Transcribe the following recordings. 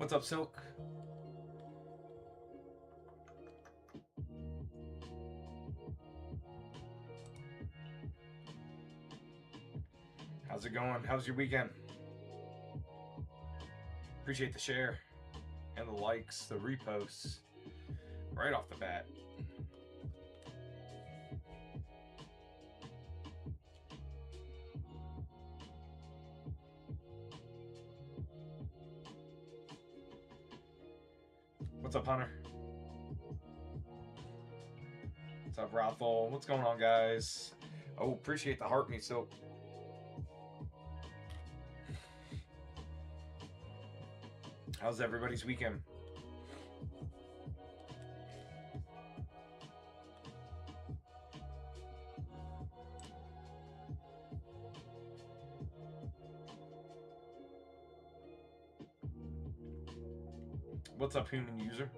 What's up, Silk? How's it going? How's your weekend? Appreciate the share and the likes, the reposts right off the bat. What's up, Hunter? What's up, Rothel? What's going on, guys? Oh, appreciate the heart me, Silk. How's everybody's weekend? What's up, human user?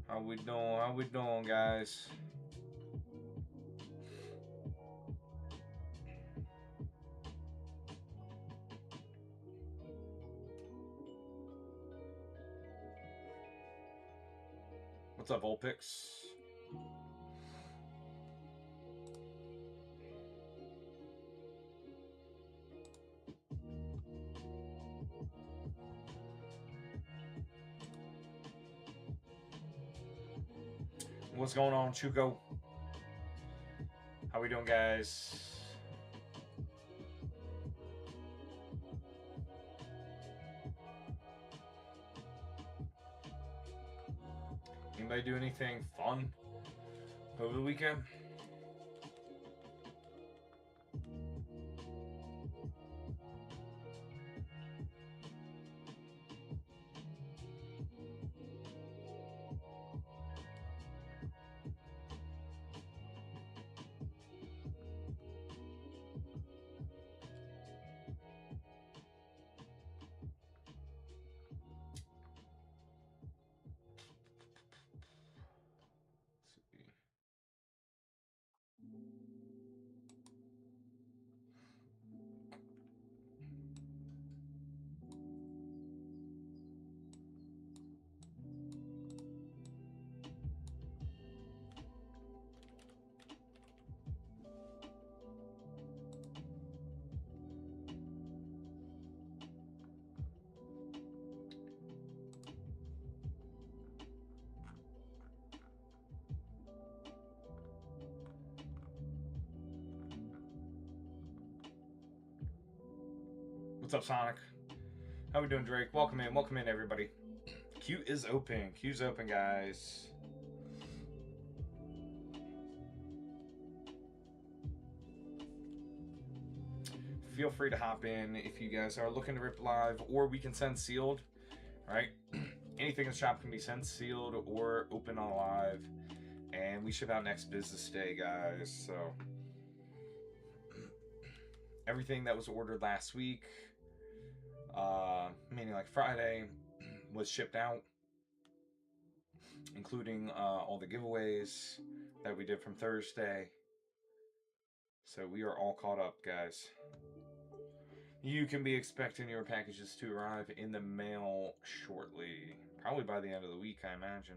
How we doing? How we doing, guys? What's up, Volpix? What's going on, Chuko? How we doing, guys? Anybody do anything fun over the weekend? What's up, Sonic? How we doing, Drake? Welcome in, everybody. Queue is open. Queue's open, guys. Feel free to hop in if you guys are looking to rip live, or we can send sealed. Right? Anything in the shop can be sent sealed or open on live, and we ship out next business day, guys. So everything that was ordered last week, meaning like Friday, was shipped out, including all the giveaways that we did from Thursday. So we are all caught up, guys. You can be expecting your packages to arrive in the mail shortly. Probably by the end of the week, I imagine.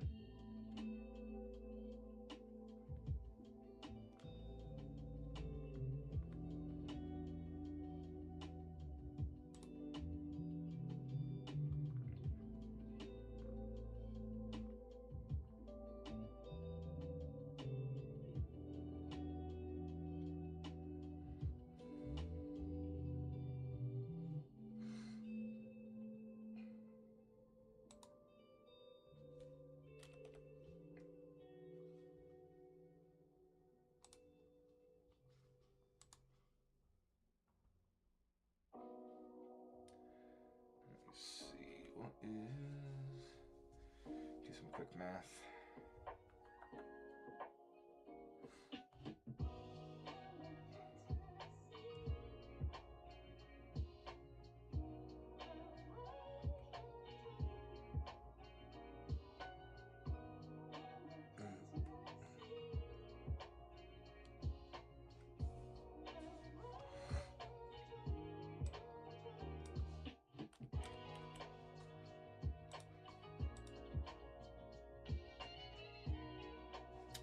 See what is. Do some quick math.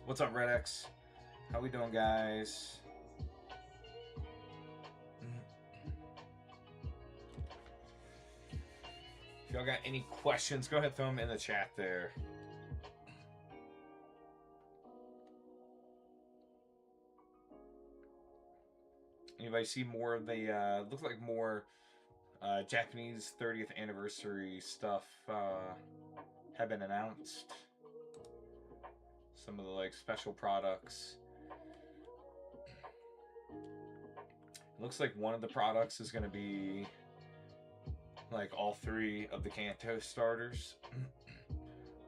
What's up, Red X? How we doing, guys? If y'all got any questions, go ahead, throw them in the chat there. Anybody see more of the, looks like more Japanese 30th anniversary stuff have been announced. Some of the like special products. It looks like one of the products is going to be like all 3 of the Kanto starters.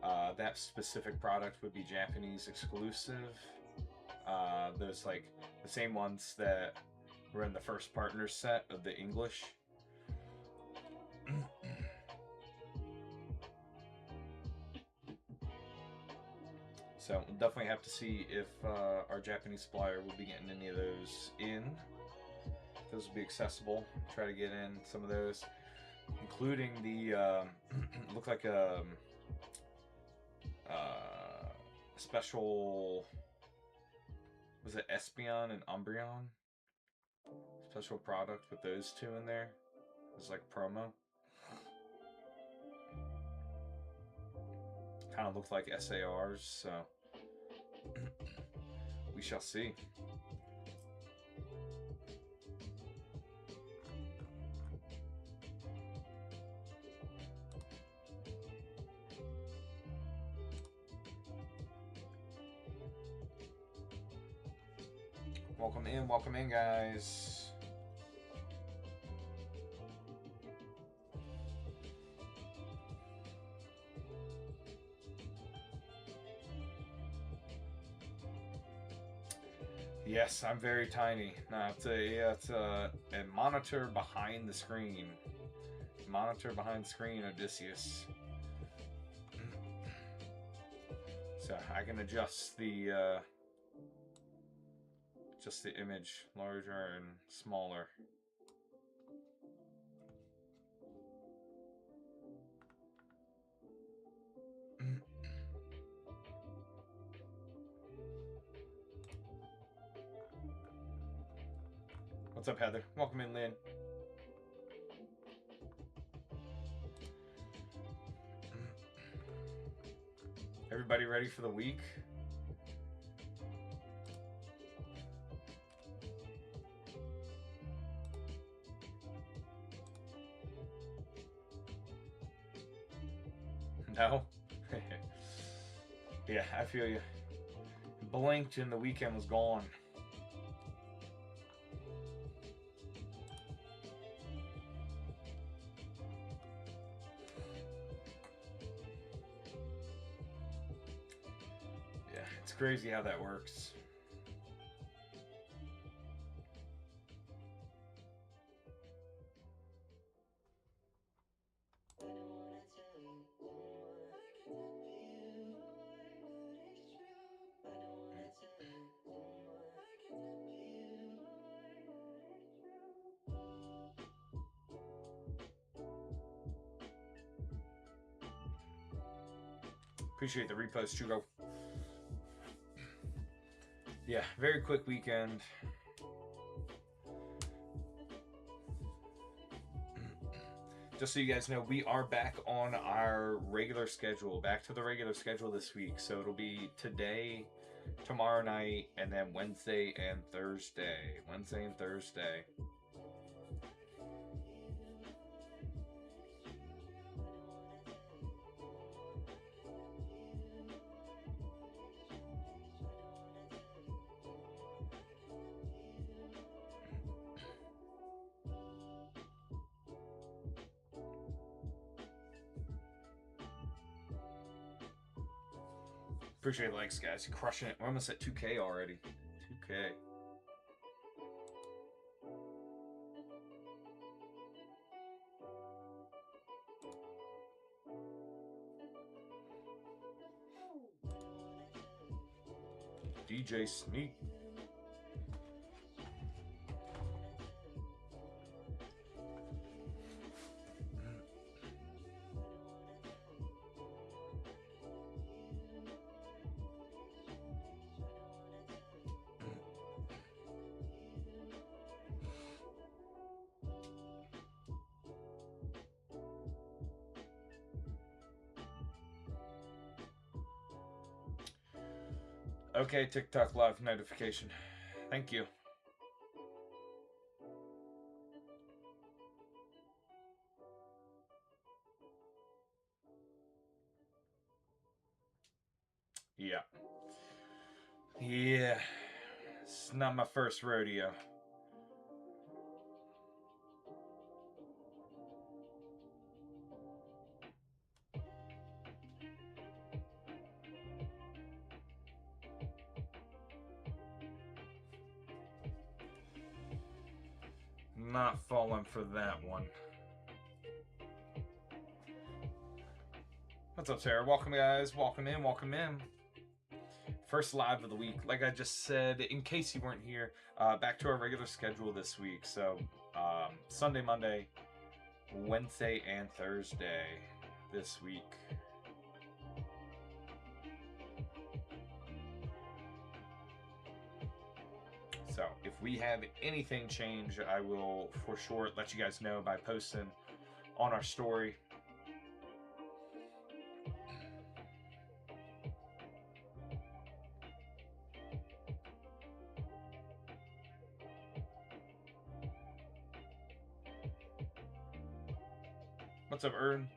That specific product would be Japanese exclusive. Those like the same ones that were in the first partner set of the English. So we'll definitely have to see if our Japanese supplier will be getting any of those in. Those will be accessible. Try to get in some of those, including the look like a special, was it Espeon and Umbreon? Special product with those 2 in there. It was like promo. Kind of looked like SARs, so we shall see. Welcome in, guys. Yes, I'm very tiny. No, it's a monitor behind the screen. Monitor behind the screen, Odysseus. So I can adjust the image larger and smaller. What's up, Heather? Welcome in, Lynn. Everybody ready for the week? No? Yeah, I feel you. Blinked and the weekend was gone. Yeah, it's crazy how that works. Appreciate the repost, Chugo. Yeah, very quick weekend. Just so you guys know, we are back on our regular schedule, back to the regular schedule this week. So it'll be today, tomorrow night, and then Wednesday and Thursday. Wednesday and Thursday. Appreciate the likes, guys. You're crushing it. We're almost at 2K already. 2K. DJ Sneak. Okay, TikTok live notification. Thank you. Yeah. Yeah. It's not my first rodeo. Not falling for that one. What's up, Sarah? Welcome, guys. Welcome in. Welcome in. First live of the week. Like I just said, in case you weren't here, back to our regular schedule this week. So, Sunday, Monday, Wednesday, and Thursday this week. So, if we have anything change, I will for sure let you guys know by posting on our story. What's up, Ern?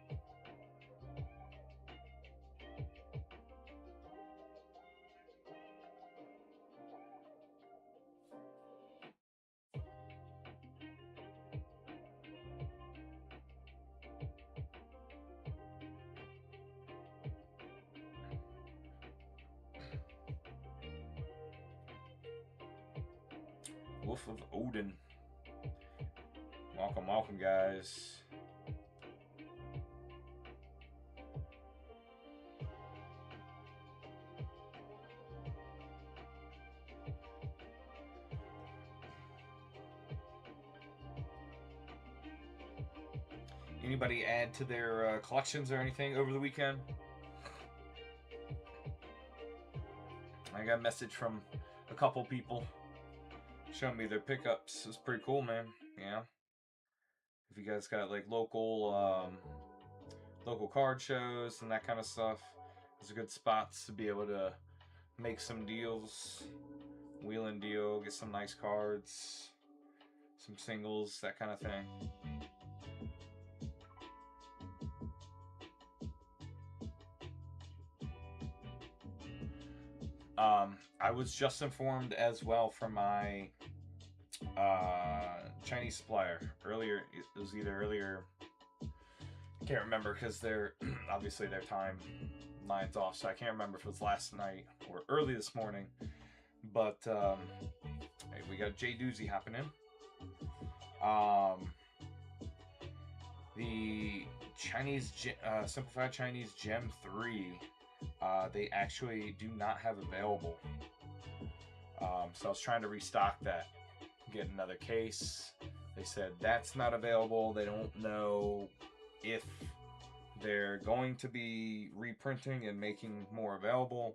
Wolf of Odin. Welcome, welcome, guys. Anybody add to their collections or anything over the weekend? I got a message from a couple people showing me their pickups. It's pretty cool, man. Yeah. If you guys got like local card shows and that kind of stuff, those are good spots to be able to make some deals, wheel and deal, get some nice cards, some singles, that kind of thing. I was just informed as well from my Chinese supplier earlier. It was either earlier, can't remember because they're obviously their time line's off, so I can't remember if it was last night or early this morning. But hey, we got Jay Doozy hopping in. The Chinese Simplified Chinese Gem 3, they actually do not have available. So I was trying to restock that, get another case. They said that's not available. They don't know if they're going to be reprinting and making more available.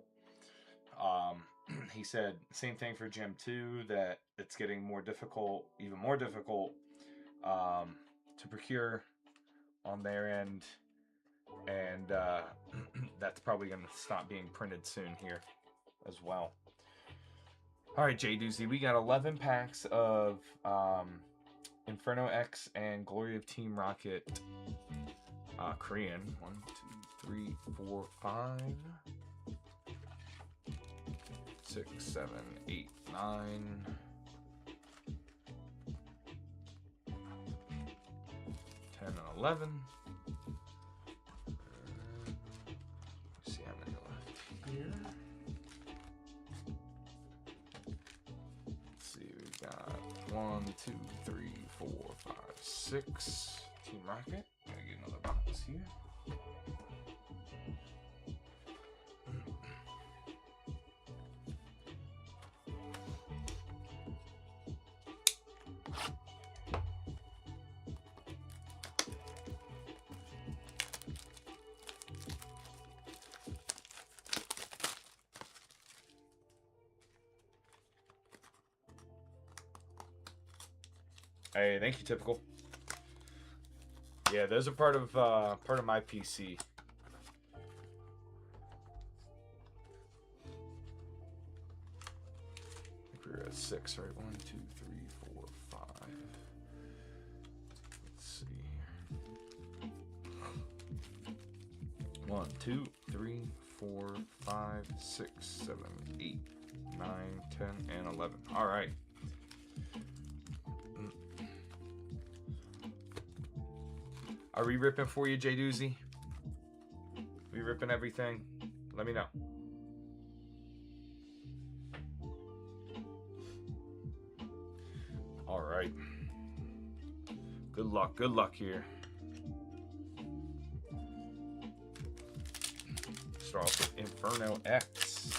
He said same thing for Gem 2, that it's getting more difficult, even more difficult to procure on their end, and that's probably going to stop being printed soon here as well. All right, Jay Doozy, we got 11 packs of Inferno X and Glory of Team Rocket Korean. 1, 2, 3, 4, 5, 6, 7, 8, 9. 10 and 11. Let's see how many left here. Let's see, we got 1, 2, 3, 4, 5, 6. Team Rocket. Gotta get another box here. Hey, thank you, Typical. Yeah, those are part of my PC. 6, right? 1, 2, 3, 4, 5. Let's see here. 1, 2, 3, 4, 5, 6, 7, 8, 9, 10, and 11. All right. Are we ripping for you, J Doozy? We ripping everything? Let me know. All right. Good luck here. Start off with Inferno X.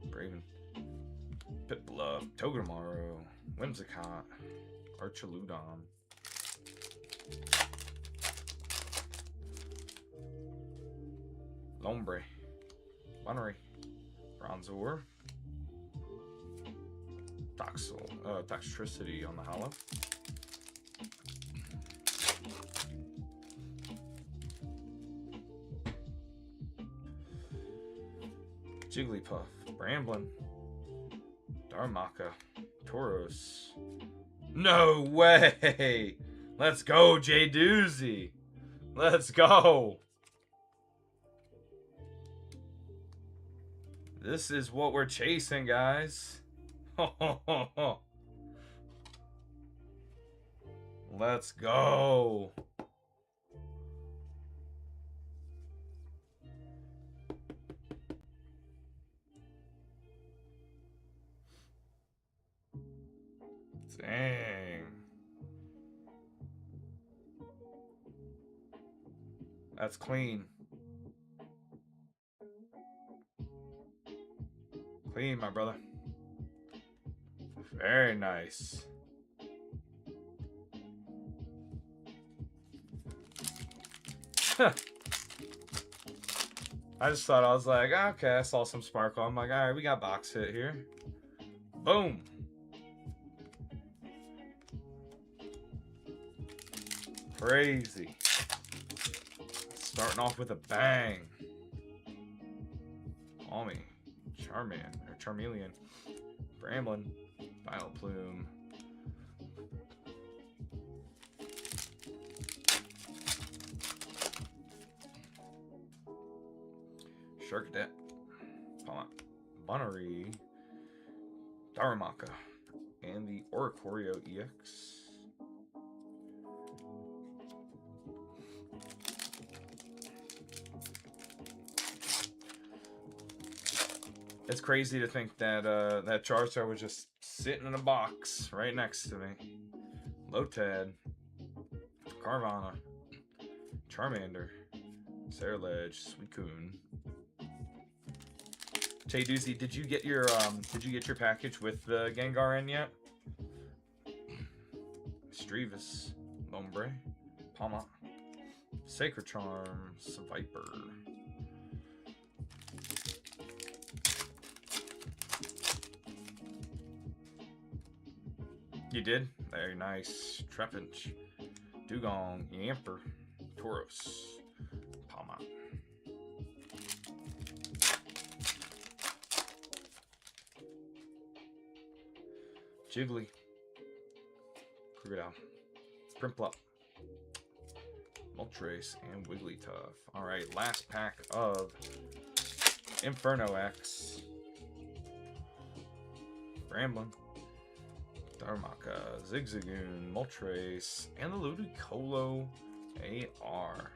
Braven. Piplup. Togedemaru. Whimsicott. Archaludon. Lombre. Monterey. Bronzor. Toxtricity on the hollow. Jigglypuff. Bramblin. Darmaka. Tauros. No way! Let's go, J Doozy. Let's go. This is what we're chasing, guys. Let's go. Dang. That's clean. Clean, my brother. Very nice. I just thought, I was like, okay, I saw some sparkle. I'm like, all right, we got box hit here. Boom. Crazy. Starting off with a bang. Almy. Charmeleon. Bramblin. Vileplume. Sharkadet. Monterey. Darumaka. And the Oricorio EX. It's crazy to think that that Charizard was just sitting in a box right next to me. Lotad, Carvana, Charmander, Sarilege, Suicune. J Doozy, did you get your package with the Gengar in yet? Strevis, Lombre, Palma, Sacred Charm, Viper. You did? Very nice. Trapinch, Dugong, Yamper, Tauros, Palma. Jiggly, Krookodile, Prinplup, Moltres, and Wigglytuff. Alright, last pack of Inferno X. Bramblin, Darumaka, Zigzagoon, Moltres, and the Ludicolo AR.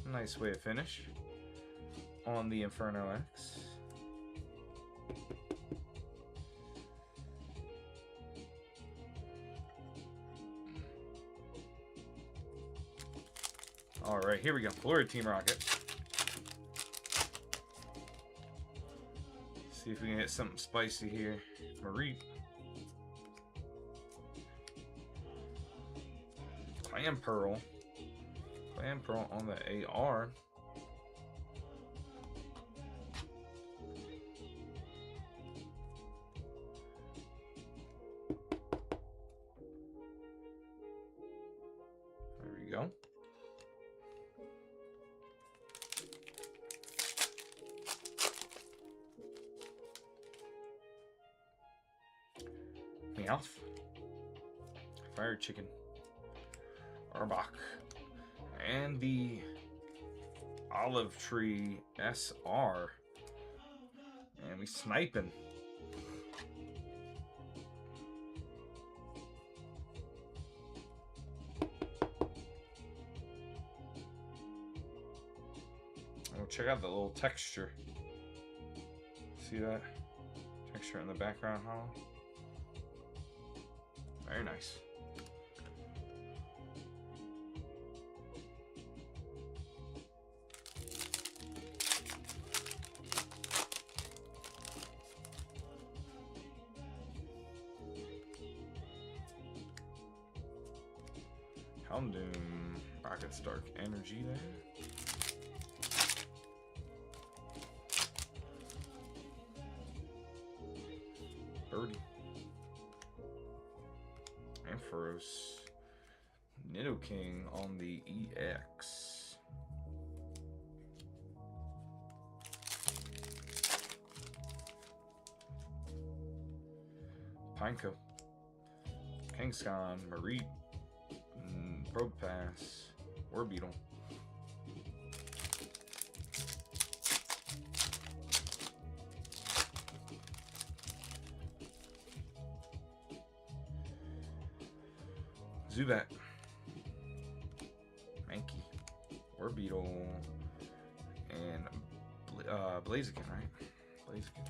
Nice way to finish on the Inferno X. Alright, here we go. Florida Team Rocket. See if we can get something spicy here. Marie. Clamperl. Clamperl on the AR. There we go. Meowth. Fire Chicken. Arbok. And the Olive Tree SR. And we sniping. Oh, check out the little texture. See that? Texture in the background hollow. Very nice. Houndoom, Rocket Stark Energy there. Birdie. Ampharos. Nidoking on the EX. Pineco. Kangaskhan, Mareep. Probopass, Orbeetle. Zubat. Mankey. Orbeetle. And Blaziken, right? Blaziken.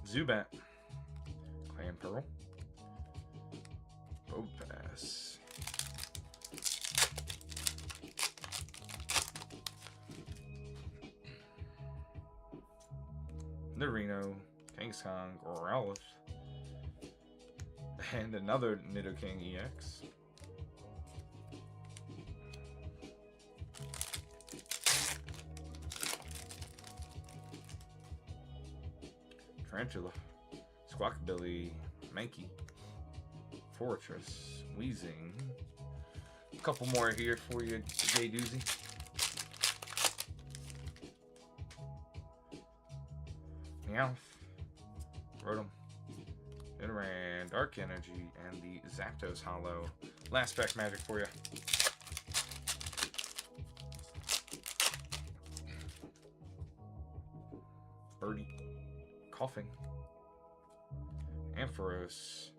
Zubat. Pearl. Probopass. Nidorino. Kangaskhan. Growlithe. And another Nidoking EX. Tarantula. Squawkabilly, Mankey, Fortress, Weezing. A couple more here for you, J Doozy. Meowth, Rotom, Nidoran, Dark Energy, and the Zapdos Hollow. Last pack magic for you. Birdie, Coughing. Ampharos,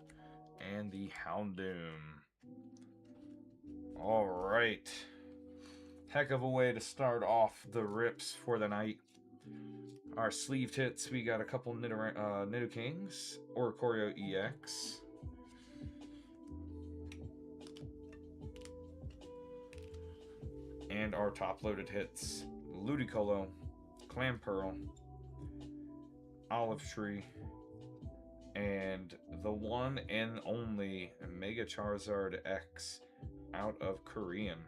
and the Houndoom. All right. Heck of a way to start off the rips for the night. Our sleeved hits, we got a couple Nidokings, Oricorio EX. And our top-loaded hits, Ludicolo, Clamperl, Olive Tree, and the one and only Mega Charizard X out of Korean.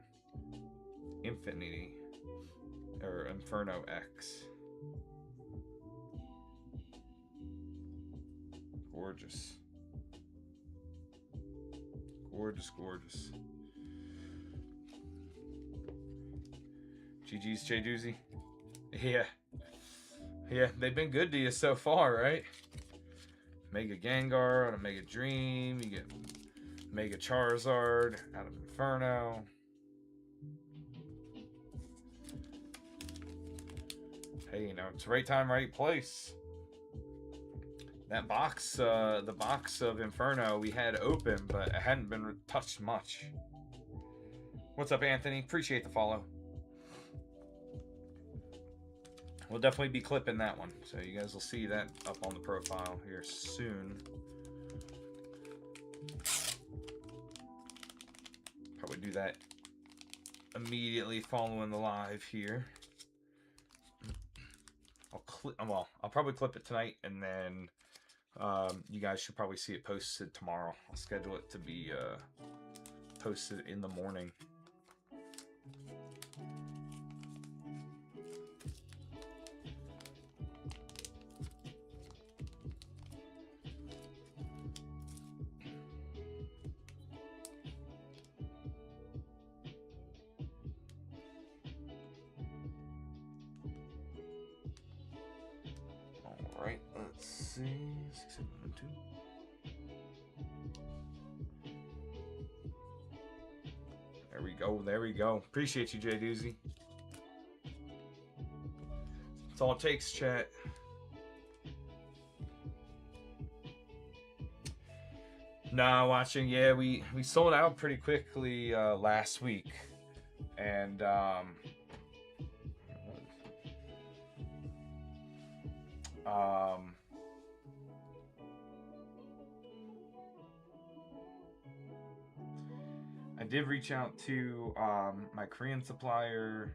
Infinity. Or Inferno X. Gorgeous. Gorgeous, gorgeous. GG's, J Doozy. Yeah. Yeah, they've been good to you so far, right? Mega Gengar out of Mega Dream. You get Mega Charizard out of Inferno. Hey, you know, it's right time, right place. That box, the box of Inferno we had open, but it hadn't been touched much. What's up, Anthony? Appreciate the follow. We'll definitely be clipping that one, so you guys will see that up on the profile here soon. Probably do that immediately following the live here. I'll probably clip it tonight, and then you guys should probably see it posted tomorrow. I'll schedule it to be posted in the morning. 6712. There we go. There we go. Appreciate you, Jay Doozy. That's all it takes, chat. Nah, watching. Yeah, we sold out pretty quickly last week, and I did reach out to my Korean supplier.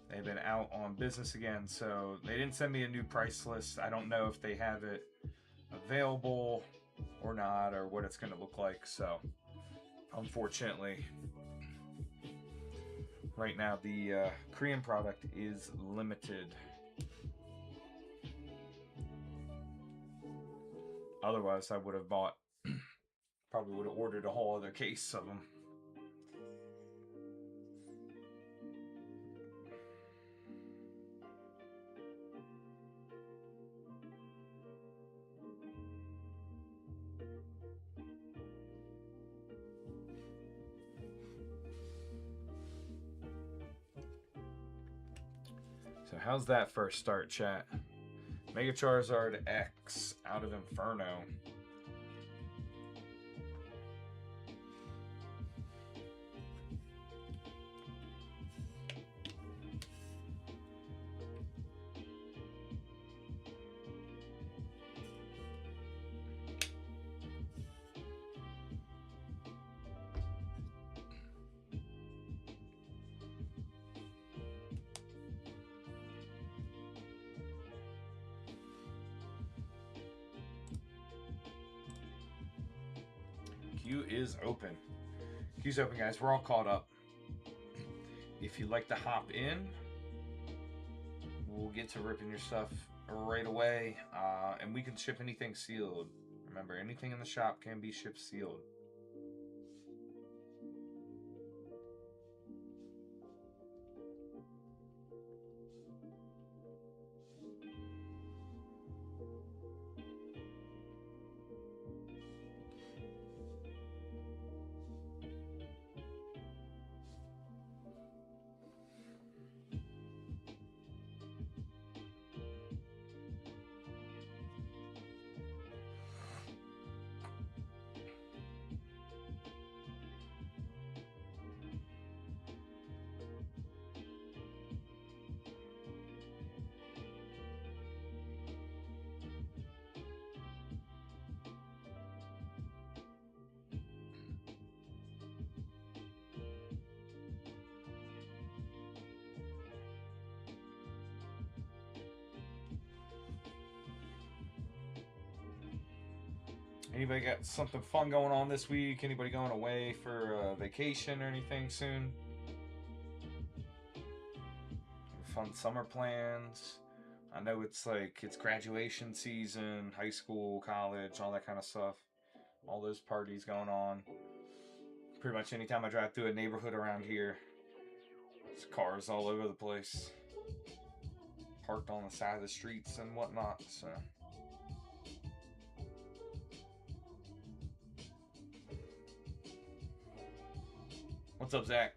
They've been out on business again, so they didn't send me a new price list. I don't know if they have it available or not, or what it's going to look like. So, unfortunately, right now the Korean product is limited. Otherwise, I would have bought, probably would have ordered a whole other case of them. So how's that first start, chat? Mega Charizard X out of Inferno. Queue is open. Queue's open, guys. We're all caught up. If you'd like to hop in, we'll get to ripping your stuff right away. And we can ship anything sealed. Remember, anything in the shop can be shipped sealed. Anybody got something fun going on this week? Anybody going away for vacation or anything soon? Fun summer plans? I know it's graduation season, high school, college, all that kind of stuff. All those parties going on. Pretty much anytime I drive through a neighborhood around here, there's cars all over the place. Parked on the side of the streets and whatnot, so... What's up, Zach?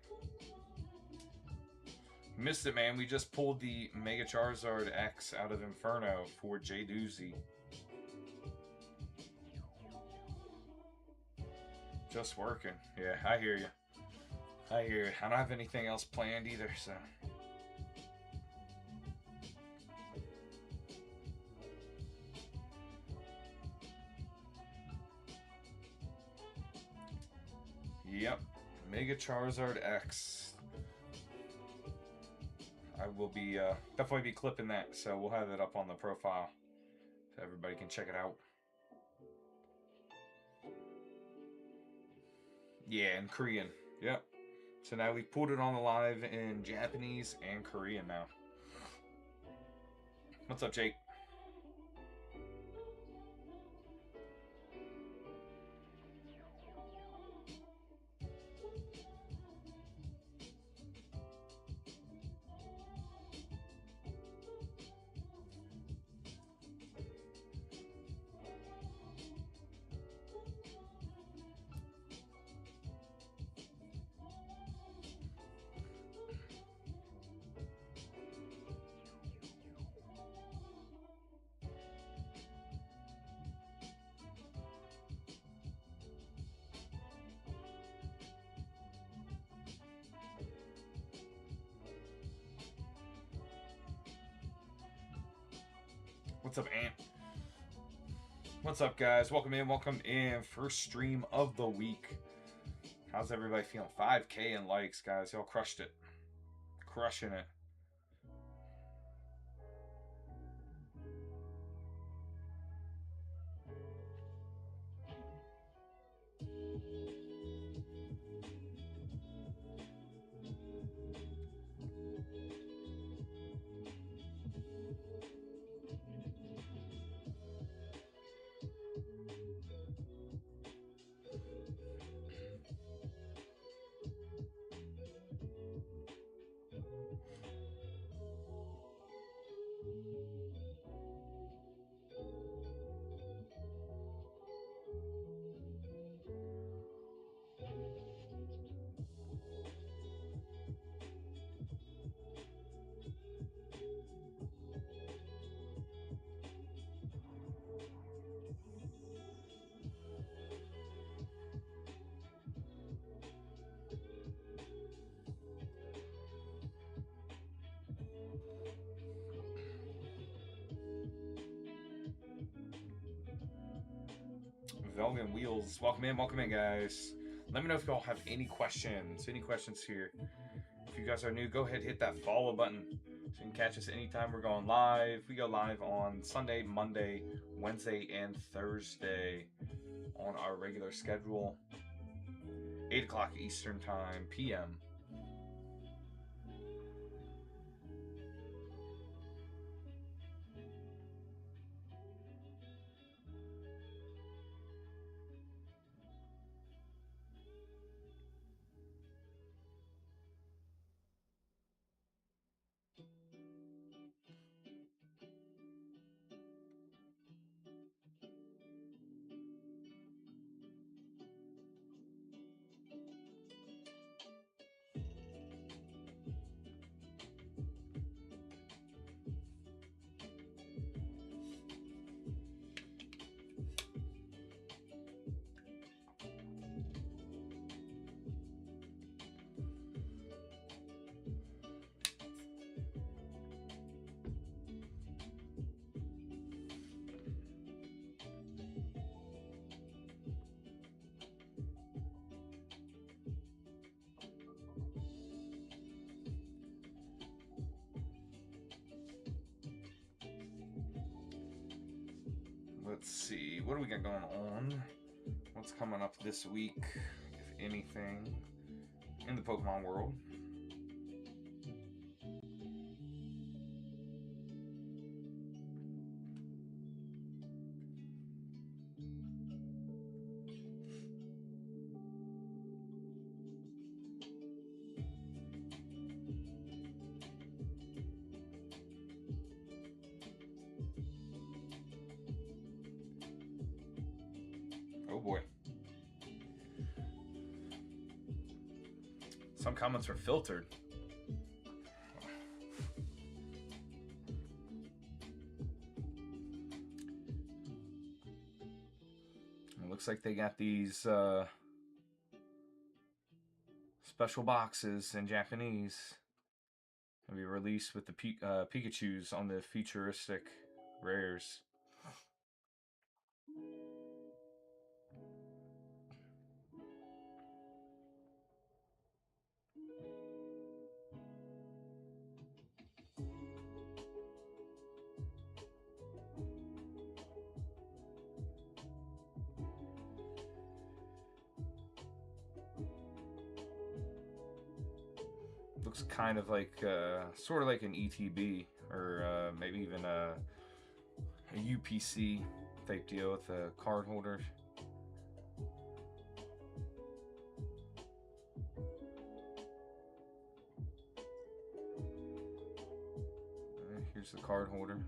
Missed it, man. We just pulled the Mega Charizard X out of Inferno for Jay Doozy. Just working. Yeah, I hear you. I hear you. I don't have anything else planned either, so... Yep. Mega Charizard X. I will be definitely be clipping that, so we'll have it up on the profile so everybody can check it out. Yeah, in Korean. Yep. So now we've pulled it on the live in Japanese and Korean now. What's up, Jake? What's up, Ant? What's up, guys? Welcome in. Welcome in. First stream of the week. How's everybody feeling? 5K in likes, guys. Y'all crushed it. Crushing it. Velvet Wheels, welcome in, guys. Let me know if y'all have any questions. Any questions here? If you guys are new, go ahead and hit that follow button so you can catch us anytime we're going live. We go live on Sunday, Monday, Wednesday, and Thursday on our regular schedule. 8 o'clock Eastern Time, p.m. Let's see, what do we got going on? What's coming up this week, if anything, in the Pokemon world? Oh boy. Some comments are filtered. It looks like they got these special boxes in Japanese. Will be released with the Pikachus on the futuristic rares. Looks kind of like, sort of like an ETB, or maybe even a UPC type deal with a card holder. Here's the card holder.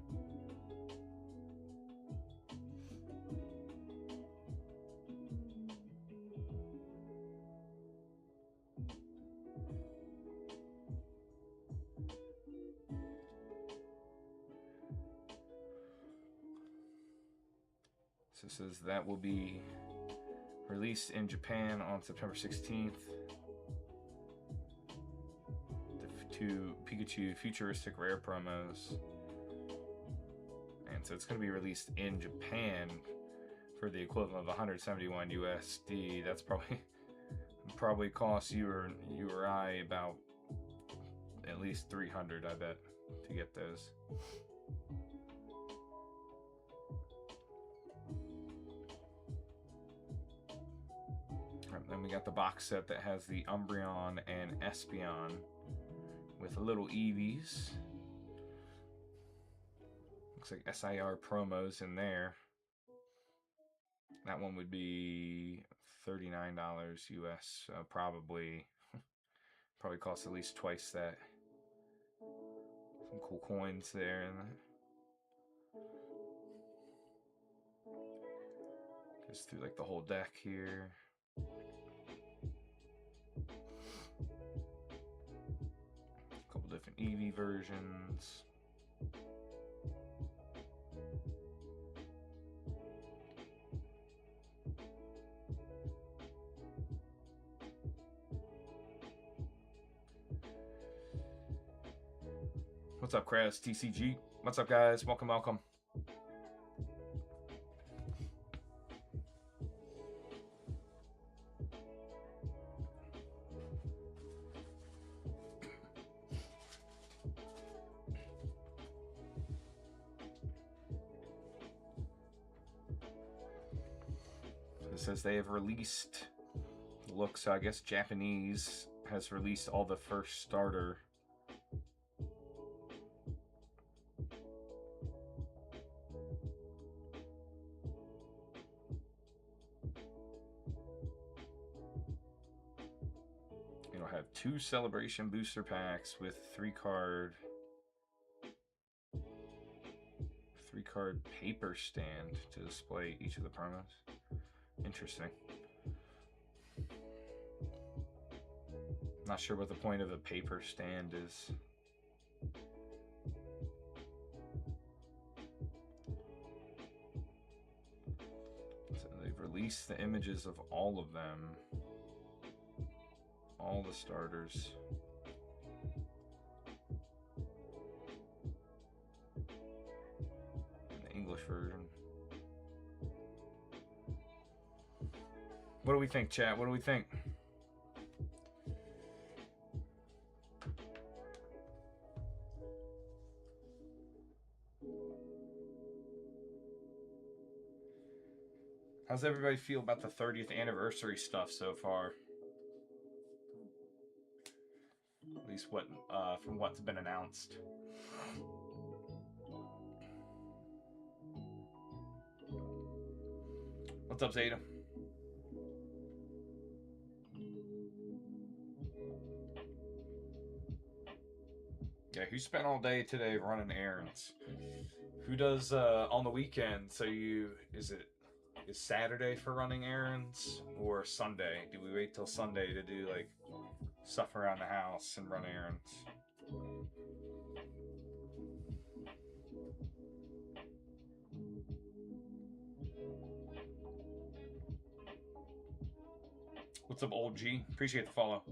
So it says that will be released in Japan on September 16th. The two Pikachu futuristic rare promos. And so it's going to be released in Japan for the equivalent of 171 USD. That's probably costs you or I about at least 300, I bet, to get those. Then we got the box set that has the Umbreon and Espeon with little Eevees. Looks like SIR promos in there. That one would be $39 US. Probably costs at least twice that. Some cool coins there. Goes through like the whole deck here. A couple different Eevee versions. What's up, Kraz? TCG. What's up, guys? Welcome, welcome. It says they have released, looks, I guess Japanese has released all the first starter. It'll have 2 celebration booster packs with 3-card paper stand to display each of the promos. Interesting. Not sure what the point of a paper stand is. So they've released the images of all of them. All the starters. The English version. What do we think, chat? What do we think? How's everybody feel about the 30th anniversary stuff so far? At least what from what's been announced. What's up, Zeta? Yeah, who spent all day today running errands? Who does on the weekend? So is Saturday for running errands or Sunday? Do we wait till Sunday to do like stuff around the house and run errands? What's up, old G? Appreciate the follow.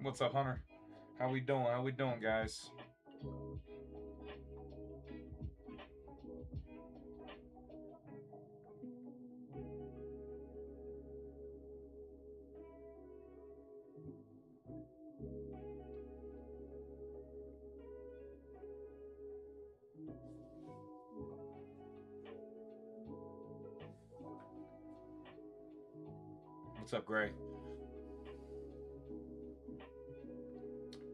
What's up, Hunter? How we doing? How we doing, guys? What's up, Gray?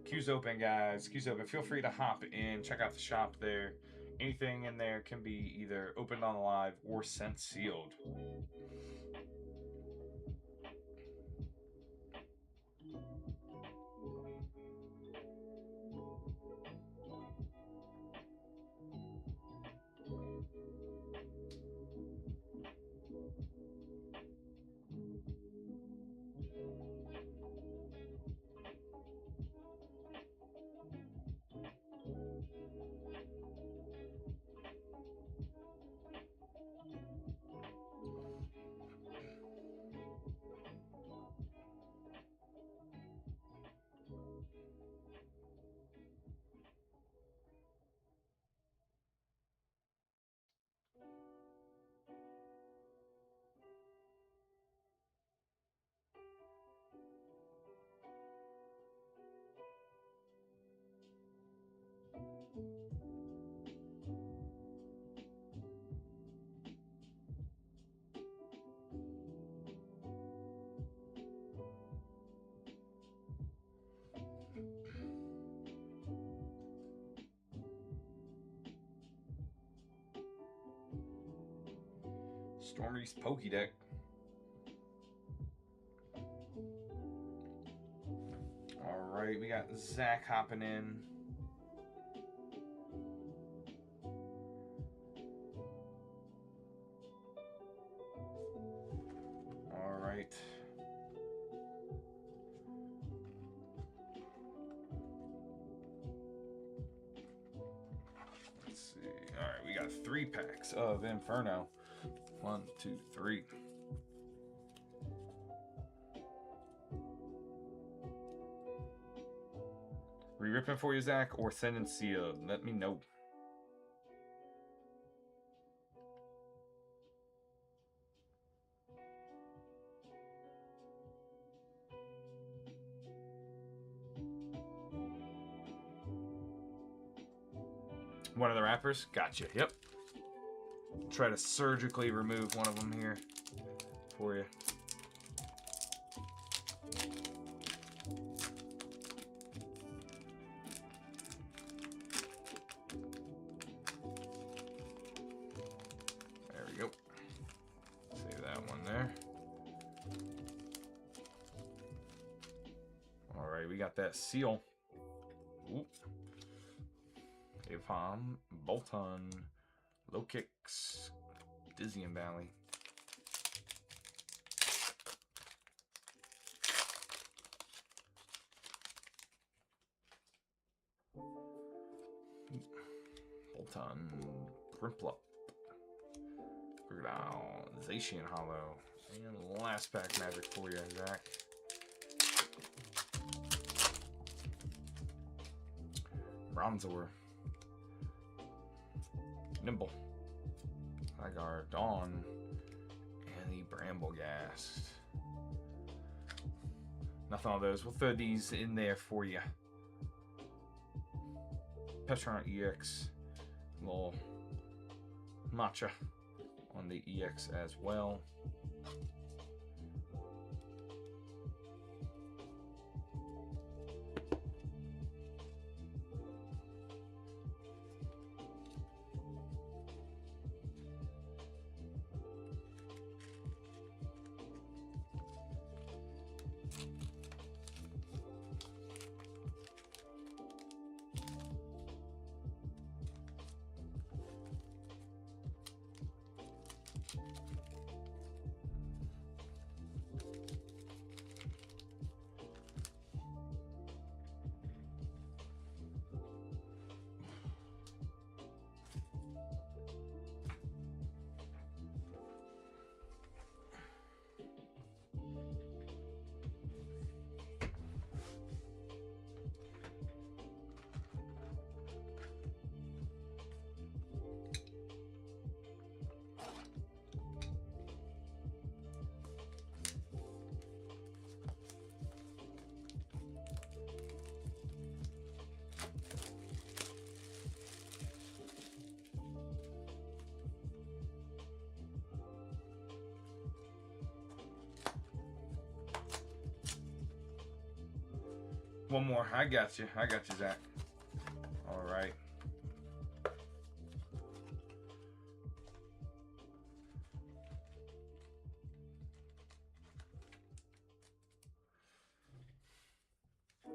Queue's open, guys. Queue's open. Feel free to hop in. Check out the shop there. Anything in there can be either opened on the live or sent sealed. Stormy's Pokédex. Alright, we got Zach hopping in. Alright. Let's see. Alright, we got 3 packs of Inferno. 1, 2, 3. Re-ripping for you, Zach, or sending sealed? Let me know. One of the wrappers? Gotcha. Yep. Try to surgically remove one of them here for you. There we go. Save that one there. Alright, we got that seal. Ooh. Avon, Bolton, Low Kicks, Dizzy Valley. Bolton, Brimplop, Crocodile, Zacian Hollow, and last pack magic for you, Zach. Bronzor, Nimble, Hygar, Dawn, and the Bramblegast. Nothing on those. We'll throw these in there for you. Petron EX, little Matcha on the EX as well. One more. I got you. I got you, Zach. All right.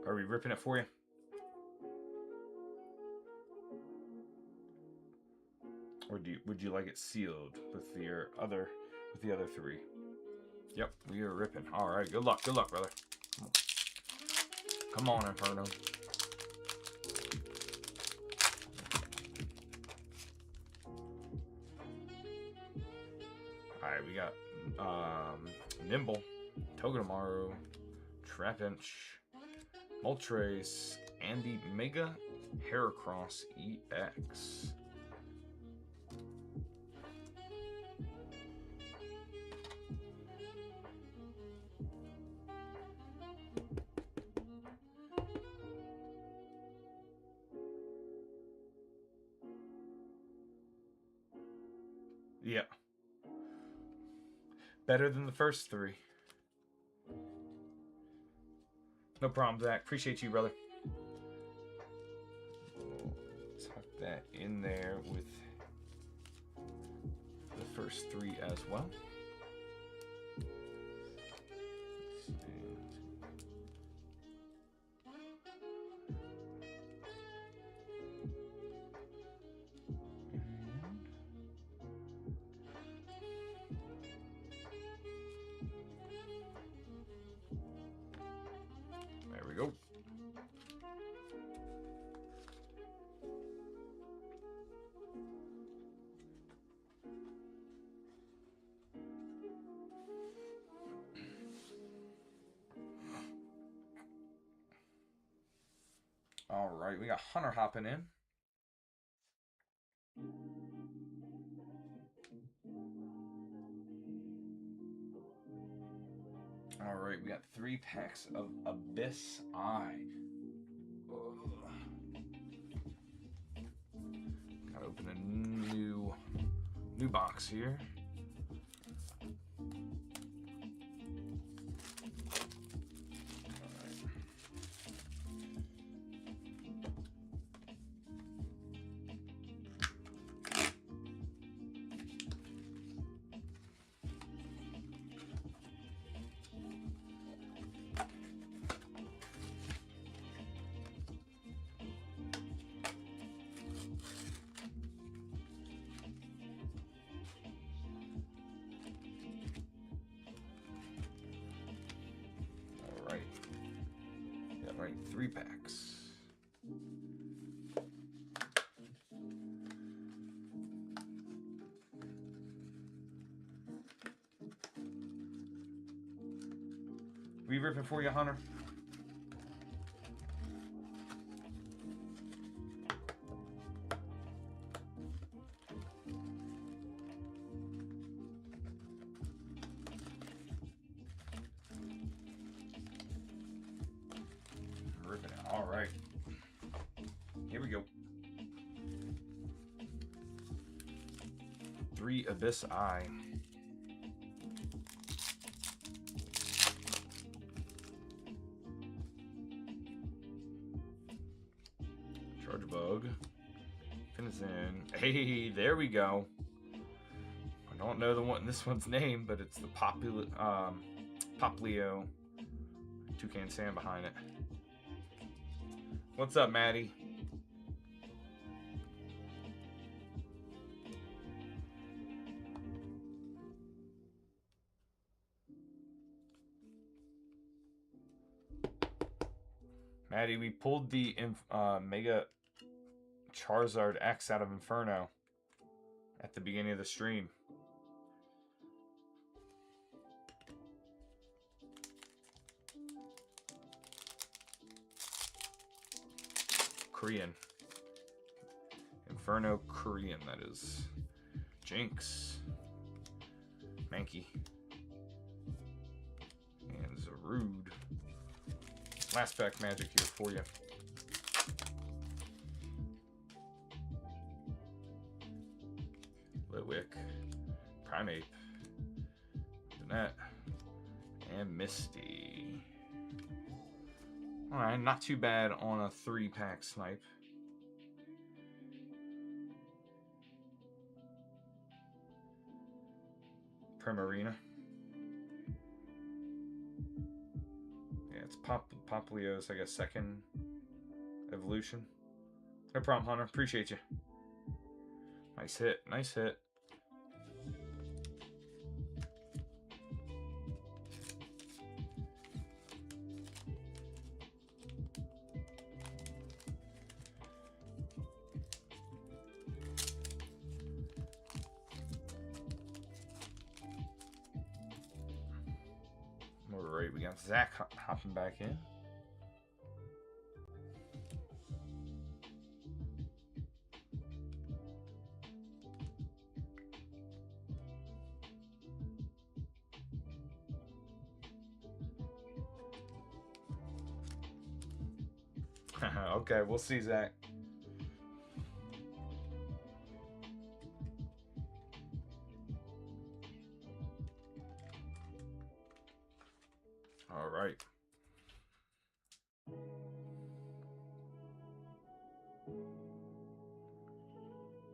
Are we ripping it for you? Or would you like it sealed with the other 3? Yep, we are ripping. All right. Good luck. Good luck, brother. Come on, Inferno. Alright, we got Nimble, Togedemaru, Trapinch, Moltres, and the Mega Heracross EX. Yeah. Better than the first 3. No problem, Zach. Appreciate you, brother. We'll tuck that in there with the first first 3 as well. There we go. All right, we got Hunter hopping in. All right, we got 3 packs of Abyss Eye. Gotta open a new box here. All right, 3 packs. We ripping for you, Hunter. Ripping it. All right. Here we go. 3 Abyss Eye. Charge Bug. Finish in. Hey, there we go. I don't know this one's name, but it's the Poplio. Toucan Sam behind it. What's up, Maddie? Maddie, we pulled the Mega Charizard X out of Inferno at the beginning of the stream. Korean. Inferno Korean, that is. Jinx. Mankey. And Zarude. Last pack magic here for you. Litwick. Primeape. Danette. And Misty. Alright, not too bad on a 3-pack snipe. Primarina. Yeah, it's Poplio's, I guess, second evolution. No problem, Hunter. Appreciate you. Nice hit. Nice hit. Alright, we got Zach hopping back in. Okay, we'll see, Zach. All right.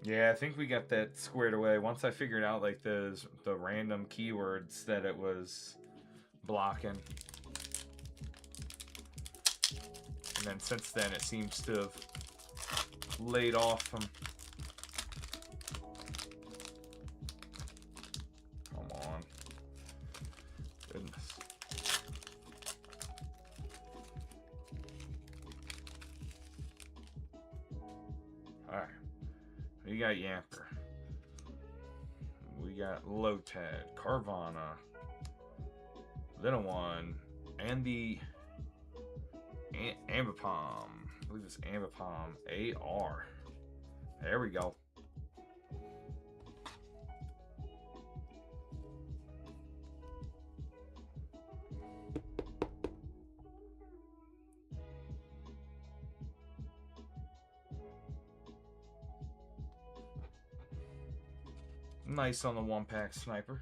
Yeah, I think we got that squared away. Once I figured out like the random keywords that it was blocking. And then since then it seems to have laid off from. Come on. Goodness. Alright. We got Yamper. We got Lotad, Carvana, Little One, and the Ambipom. I believe it's Ambipom AR. There we go. Nice on the 1-pack sniper.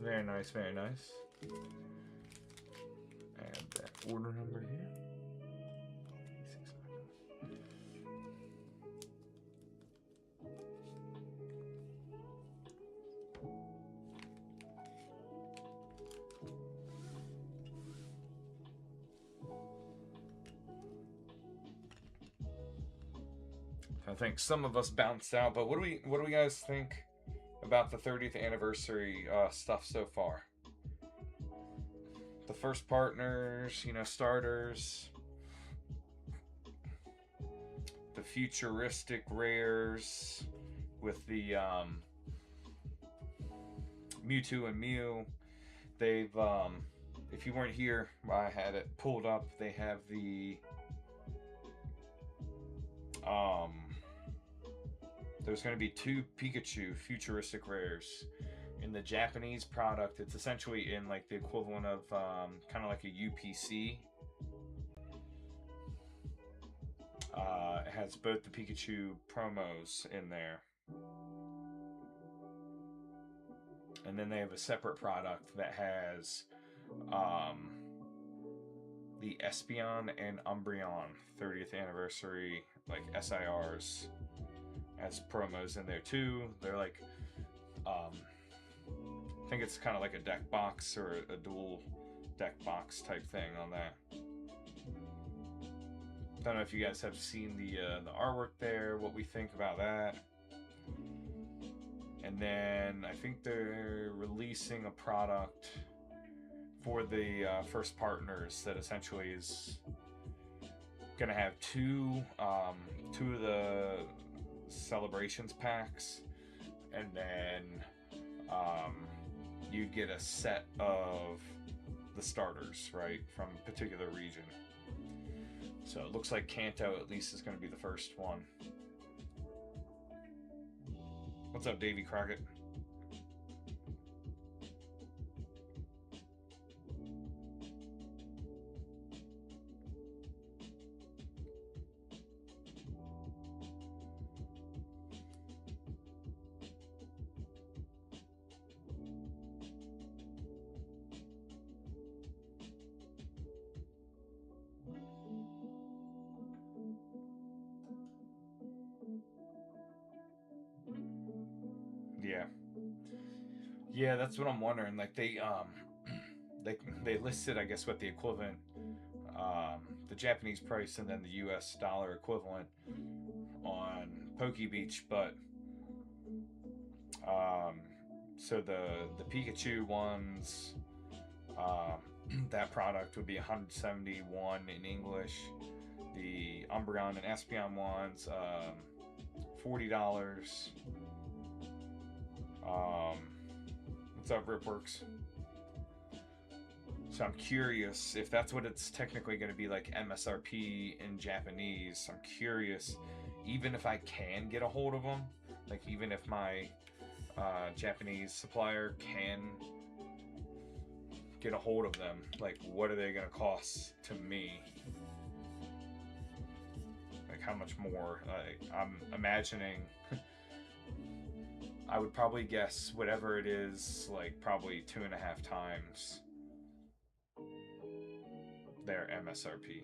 Very nice, very nice. Add that order number here. I think some of us bounced out, but what do we guys think about the 30th anniversary stuff so far? The first partners, you know, starters, the futuristic rares with the Mewtwo and Mew. They've if you weren't here, I had it pulled up. They have the there's going to be 2 Pikachu futuristic rares. In the Japanese product, it's essentially in like the equivalent of kind of like a UPC. It has both the Pikachu promos in there. And then they have a separate product that has the Espeon and Umbreon 30th anniversary like SIRs as promos in there too. They're like I think it's kind of like a deck box or a dual deck box type thing on that. Don't know if you guys have seen the artwork there, what we think about that. And then I think they're releasing a product for the first partners that essentially is gonna have two of the celebrations packs, and then you get a set of the starters, right, from a particular region. So it looks like Kanto at least is going to be the first one. What's up, Davy Crockett? Yeah, that's what I'm wondering. Like they listed, I guess, what the equivalent, the Japanese price and then the U.S. dollar equivalent on PokeBeach, but so the Pikachu ones, that product would be 171 in English. The Umbreon and Espeon ones, $40. What's up, Ripworks? So I'm curious if that's what it's technically going to be, like MSRP in Japanese. I'm curious, even if I can get a hold of them, like even if my Japanese supplier can get a hold of them, like what are they going to cost to me? Like how much more. I'm imagining. I would probably guess whatever it is, like probably 2.5 times their MSRP.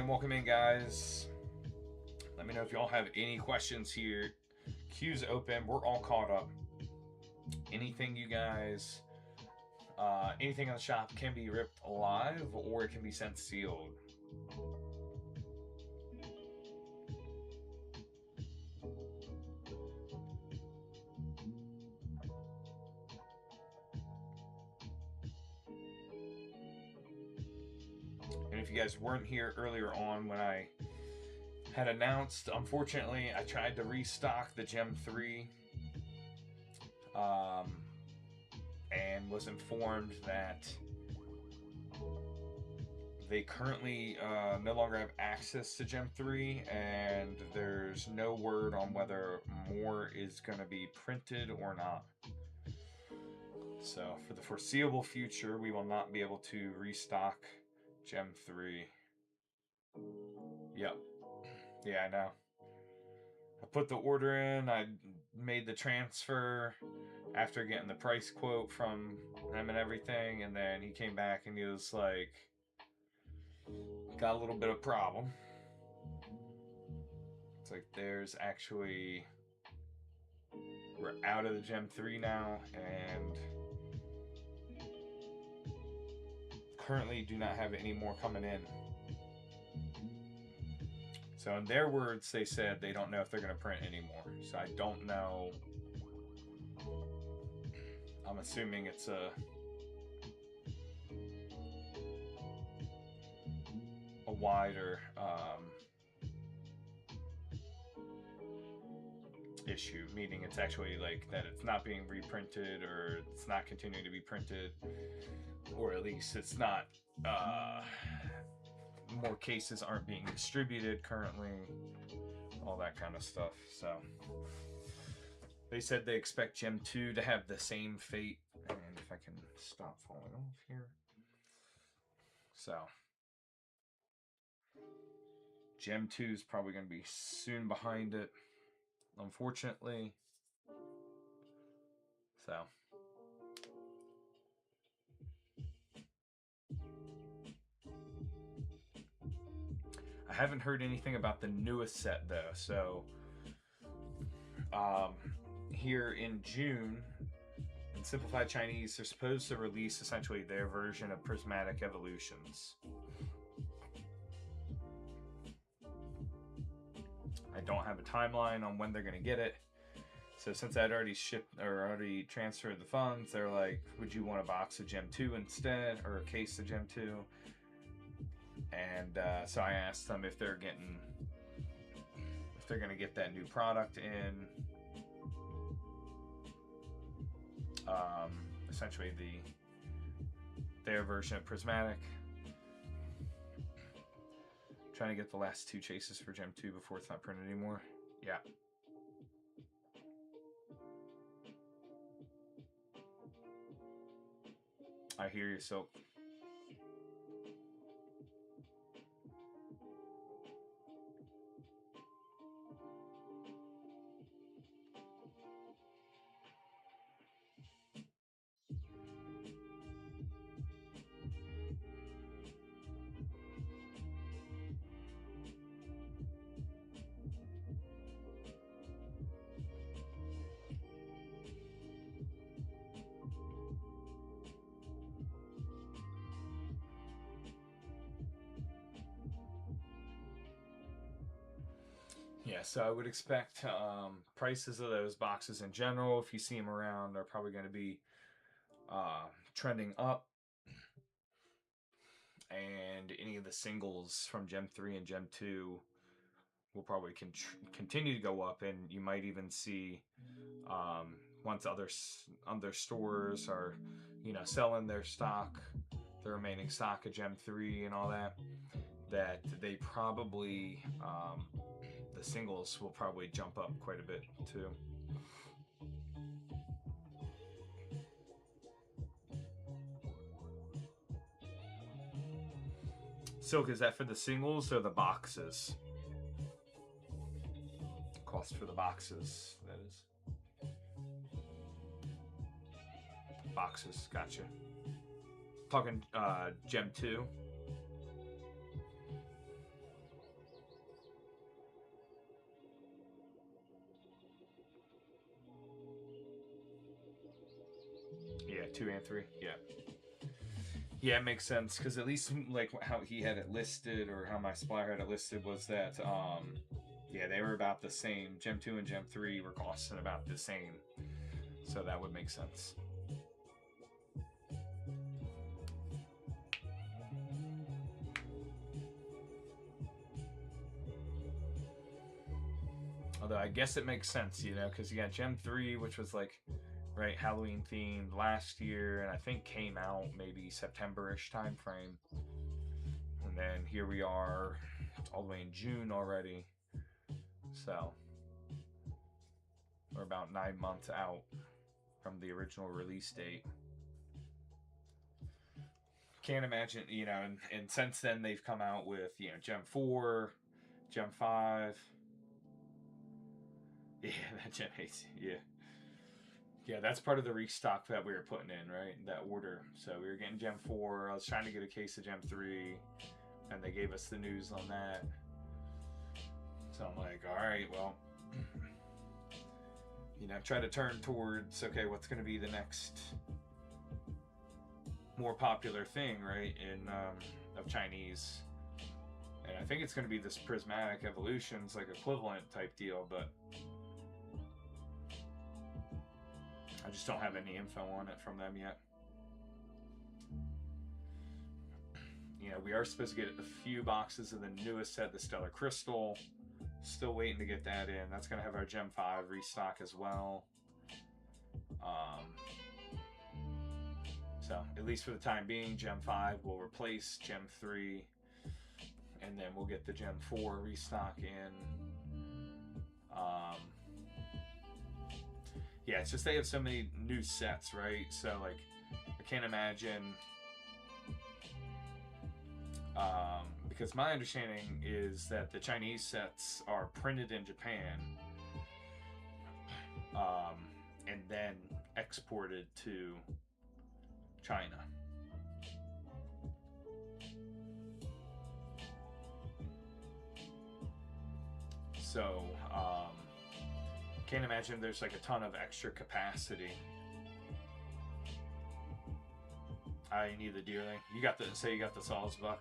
Welcome in, guys. Let me know if y'all have any questions here. Queue's open. We're all caught up. Anything you guys, anything in the shop can be ripped live or it can be sent sealed. And if you guys weren't here earlier on when I had announced, unfortunately, I tried to restock the Gem 3 and was informed that they currently no longer have access to Gem 3, and there's no word on whether more is going to be printed or not. So for the foreseeable future, we will not be able to restock Gem 3. Yep. Yeah, I know. I put the order in, I made the transfer after getting the price quote from him and everything, and then he came back and he was like, got a little bit of problem. It's like there's actually, we're out of the Gem 3 now, and currently do not have any more coming in. So in their words, they said they don't know if they're going to print anymore. So I don't know. I'm assuming it's a wider issue, meaning it's actually like that it's not being reprinted, or it's not continuing to be printed, or at least it's not, more cases aren't being distributed currently, all that kind of stuff. So they said they expect Gem 2 to have the same fate. And if I can stop falling off here. So Gem 2 is probably going to be soon behind it, unfortunately. So I haven't heard anything about the newest set though. So here in June, in Simplified Chinese, they're supposed to release essentially their version of Prismatic Evolutions. I don't have a timeline on when they're going to get it. So since I'd already shipped or already transferred the funds, they're like, would you want a box of Gem 2 instead, or a case of Gem 2? And so I asked them if they're going to get that new product in. Essentially their version of Prismatic. Trying to get the last 2 chases for Gem 2 before it's not printed anymore. Yeah. I hear you, Silk. Yeah, so I would expect prices of those boxes in general, if you see them around, are probably going to be trending up. And any of the singles from Gem 3 and Gem 2 will probably continue to go up, and you might even see once other stores are, selling their stock, the remaining stock of Gem 3 and all that, that they probably the the singles will probably jump up quite a bit too. Silk, is that for the singles or the boxes? Cost for the boxes, that is. Boxes, gotcha. Talking Gem 2. Yeah, 2 and 3, yeah. Yeah, it makes sense, because at least like how he had it listed, or how my supplier had it listed, was that yeah, they were about the same. Gem 2 and Gem 3 were costing about the same, so that would make sense. Although I guess it makes sense, you know, because you got Gem 3, which was like, right, Halloween themed last year, and I think came out maybe September-ish time frame. And then here we are, all the way in June already. So we're about 9 months out from the original release date. Can't imagine, you know, and since then they've come out with, you know, Gem 4, Gem 5. Yeah, that Gem 8, yeah. Yeah, that's part of the restock that we were putting in, right? That order. So we were getting Gem 4. I was trying to get a case of Gem 3, and they gave us the news on that. So I'm like, all right, well, you know, try to turn towards, okay, what's going to be the next more popular thing, right, in of Chinese. And I think it's going to be this Prismatic Evolutions, like equivalent type deal, but I just don't have any info on it from them yet. You know, we are supposed to get a few boxes of the newest set, the Stellar Crystal. Still waiting to get that in. That's going to have our Gem 5 restock as well. So, at least for the time being, Gem 5 will replace Gem 3. And then we'll get the Gem 4 restock in. Yeah, it's just they have so many new sets, right? So, like, I can't imagine... because my understanding is that the Chinese sets are printed in Japan and then exported to China. So can't imagine there's like a ton of extra capacity. I need the Deerling. You got the you got the Salzbuck.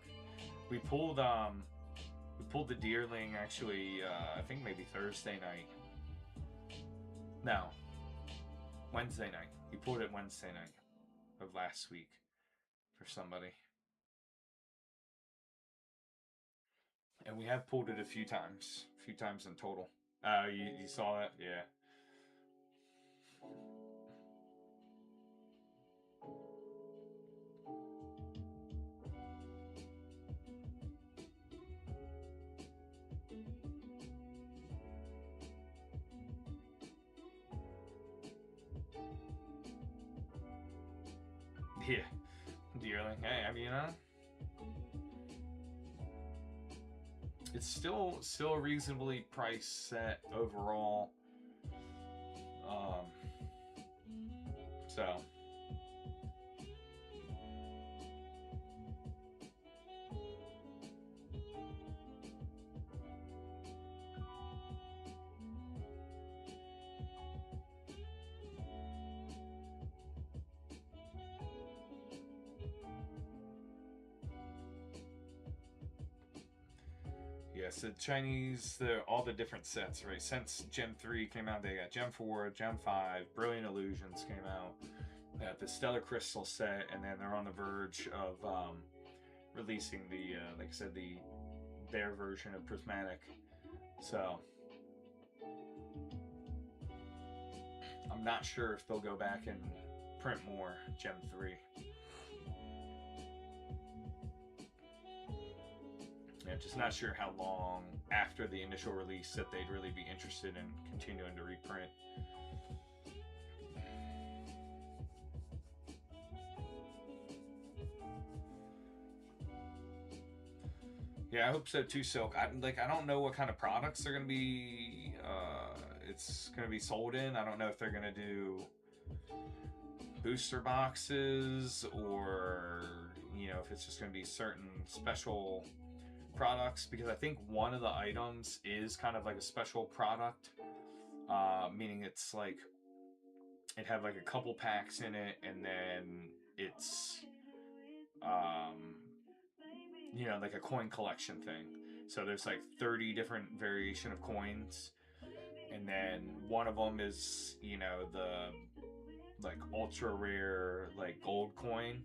We pulled the Deerling actually I think maybe Thursday night. No. Wednesday night. We pulled it Wednesday night of last week for somebody. And we have pulled it a few times in total. You saw that? Yeah. Yeah. Deerling. Hey, I mean, it's still reasonably priced set overall. So yes, the Chinese, all the different sets, right? Since Gem 3 came out, they got Gem 4, Gem 5, Brilliant Illusions came out. They got the Stellar Crystal set, and then they're on the verge of releasing the, like I said, their version of Prismatic. So I'm not sure if they'll go back and print more Gem 3. just not sure how long after the initial release that they'd really be interested in continuing to reprint. Yeah, I hope so too, Silk. I don't know what kind of products they're gonna be. It's gonna be sold in. I don't know if they're gonna do booster boxes or if it's just gonna be certain special products, because I think one of the items is kind of like a special product, meaning it's like it had like a couple packs in it, and then it's like a coin collection thing. So there's like 30 different variation of coins, and then one of them is the like ultra rare like gold coin.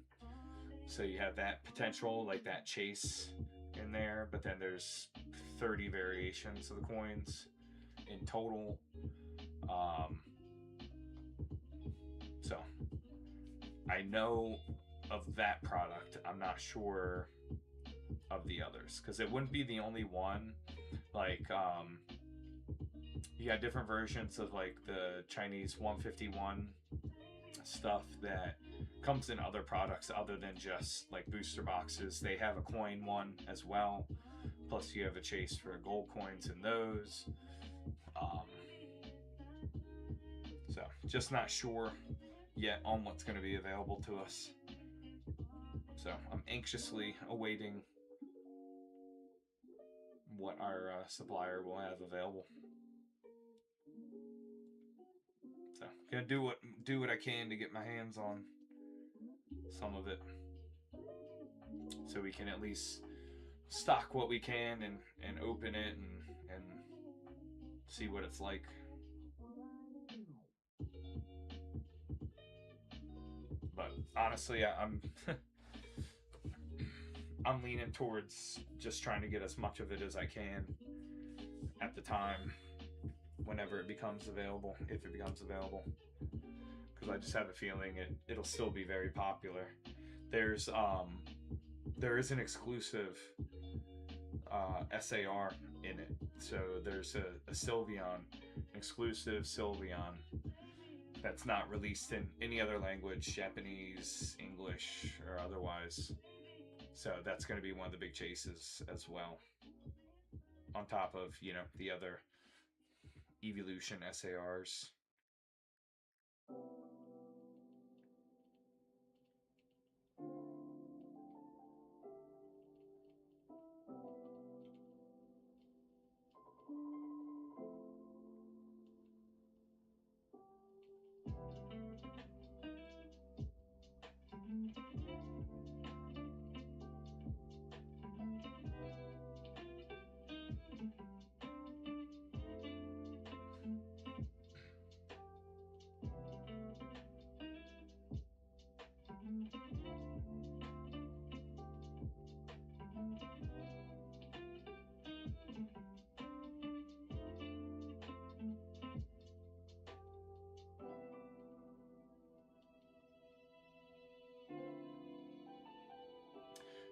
So you have that potential, like that chase in there, but then there's 30 variations of the coins in total. So I know of that product. I'm not sure of the others, because it wouldn't be the only one. Like you got different versions of like the Chinese 151 stuff that comes in other products other than just like booster boxes. They have a coin one as well, plus you have a chase for gold coins in those. So just not sure yet on what's going to be available to us. So I'm anxiously awaiting what our supplier will have available. So gonna do what I can to get my hands on some of it, so we can at least stock what we can and open it and see what it's like. But honestly, I'm I'm leaning towards just trying to get as much of it as I can at the time, whenever it becomes available, if it becomes available, because I just have a feeling it'll still be very popular. There is an exclusive SAR in it, so there's a Sylveon, exclusive Sylveon, that's not released in any other language, Japanese, English, or otherwise. So that's going to be one of the big chases as well, on top of the other Evolution SARs.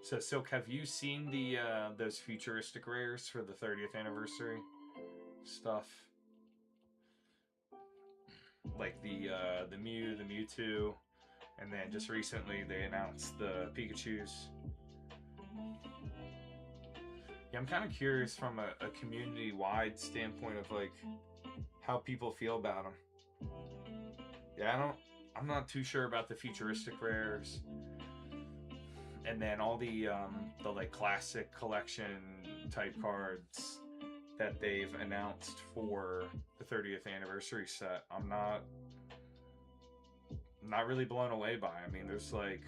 So Silk, have you seen the those futuristic rares for the 30th anniversary stuff? Like the Mew, the Mewtwo, and then just recently they announced the Pikachu's. Yeah, I'm kind of curious from a community-wide standpoint of like how people feel about them. Yeah, I'm not too sure about the futuristic rares, and then all the like classic collection type cards that they've announced for the 30th anniversary set. I'm not really blown away by. I mean, there's like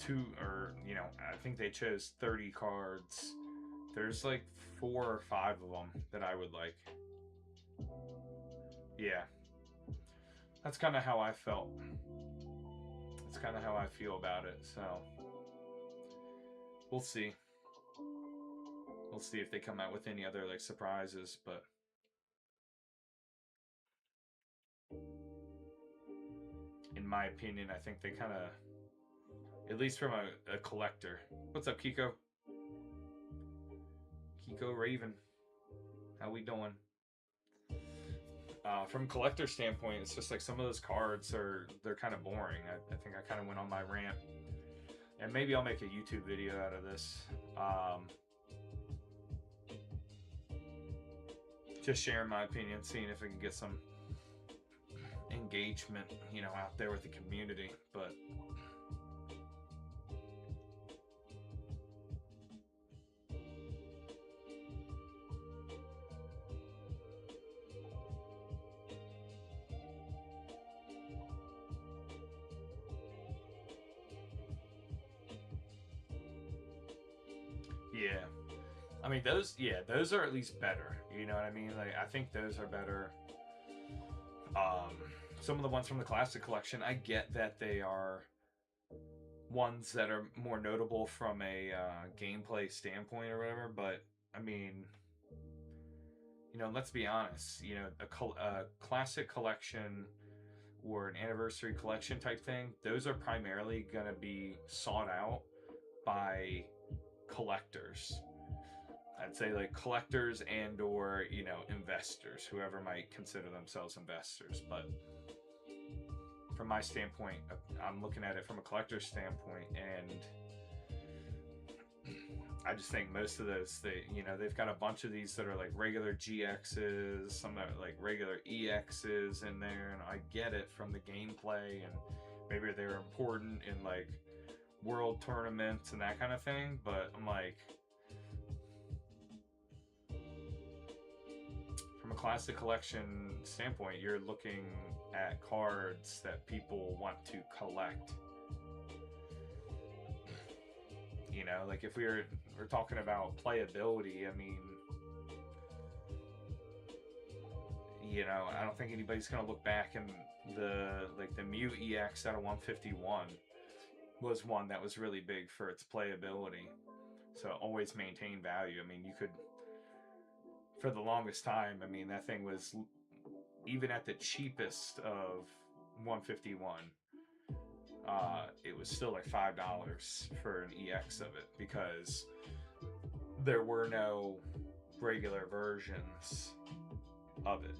I think they chose 30 cards. There's like 4 or 5 of them that I would like. Yeah, that's kind of how I felt. That's kind of how I feel about it. So we'll see. We'll see if they come out with any other like surprises, but in my opinion, I think they kind of, at least from a collector. What's up, Kiko? Kiko Raven, how we doing? From a collector standpoint, it's just like some of those cards they're kind of boring. I think I kind of went on my rant, and maybe I'll make a YouTube video out of this. Just sharing my opinion, seeing if I can get some engagement, you know, out there with the community. But yeah, I mean those are at least better. You know what I mean? Like I think those are better. Some of the ones from the classic collection, I get that they are ones that are more notable from a gameplay standpoint or whatever, but I mean, you know, let's be honest. You know, a classic collection or an anniversary collection type thing, those are primarily going to be sought out by collectors. I'd say like collectors and or, you know, investors, whoever might consider themselves investors. But from my standpoint, I'm looking at it from a collector's standpoint, and I just think most of those, they've got a bunch of these that are like regular GXs, some that are like regular EXs in there, and I get it from the gameplay, and maybe they're important in like world tournaments and that kind of thing, but I'm like, from a classic collection standpoint, you're looking at cards that people want to collect. You know, like if we're talking about playability, I mean, you know, I don't think anybody's gonna look back and the Mew EX out of 151 was one that was really big for its playability. So always maintain value. I mean, you could, for the longest time, I mean, that thing was, even at the cheapest of 151, it was still like $5 for an EX of it, because there were no regular versions of it.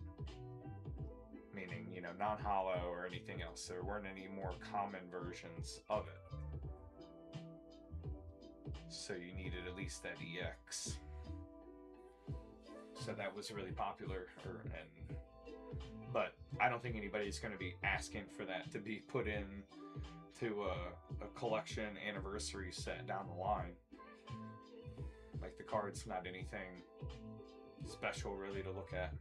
Meaning, you know, non-holo or anything else. There weren't any more common versions of it. So you needed at least that EX. So that was really popular, but I don't think anybody's going to be asking for that to be put in to a collection anniversary set down the line. Like the card's not anything special really to look at.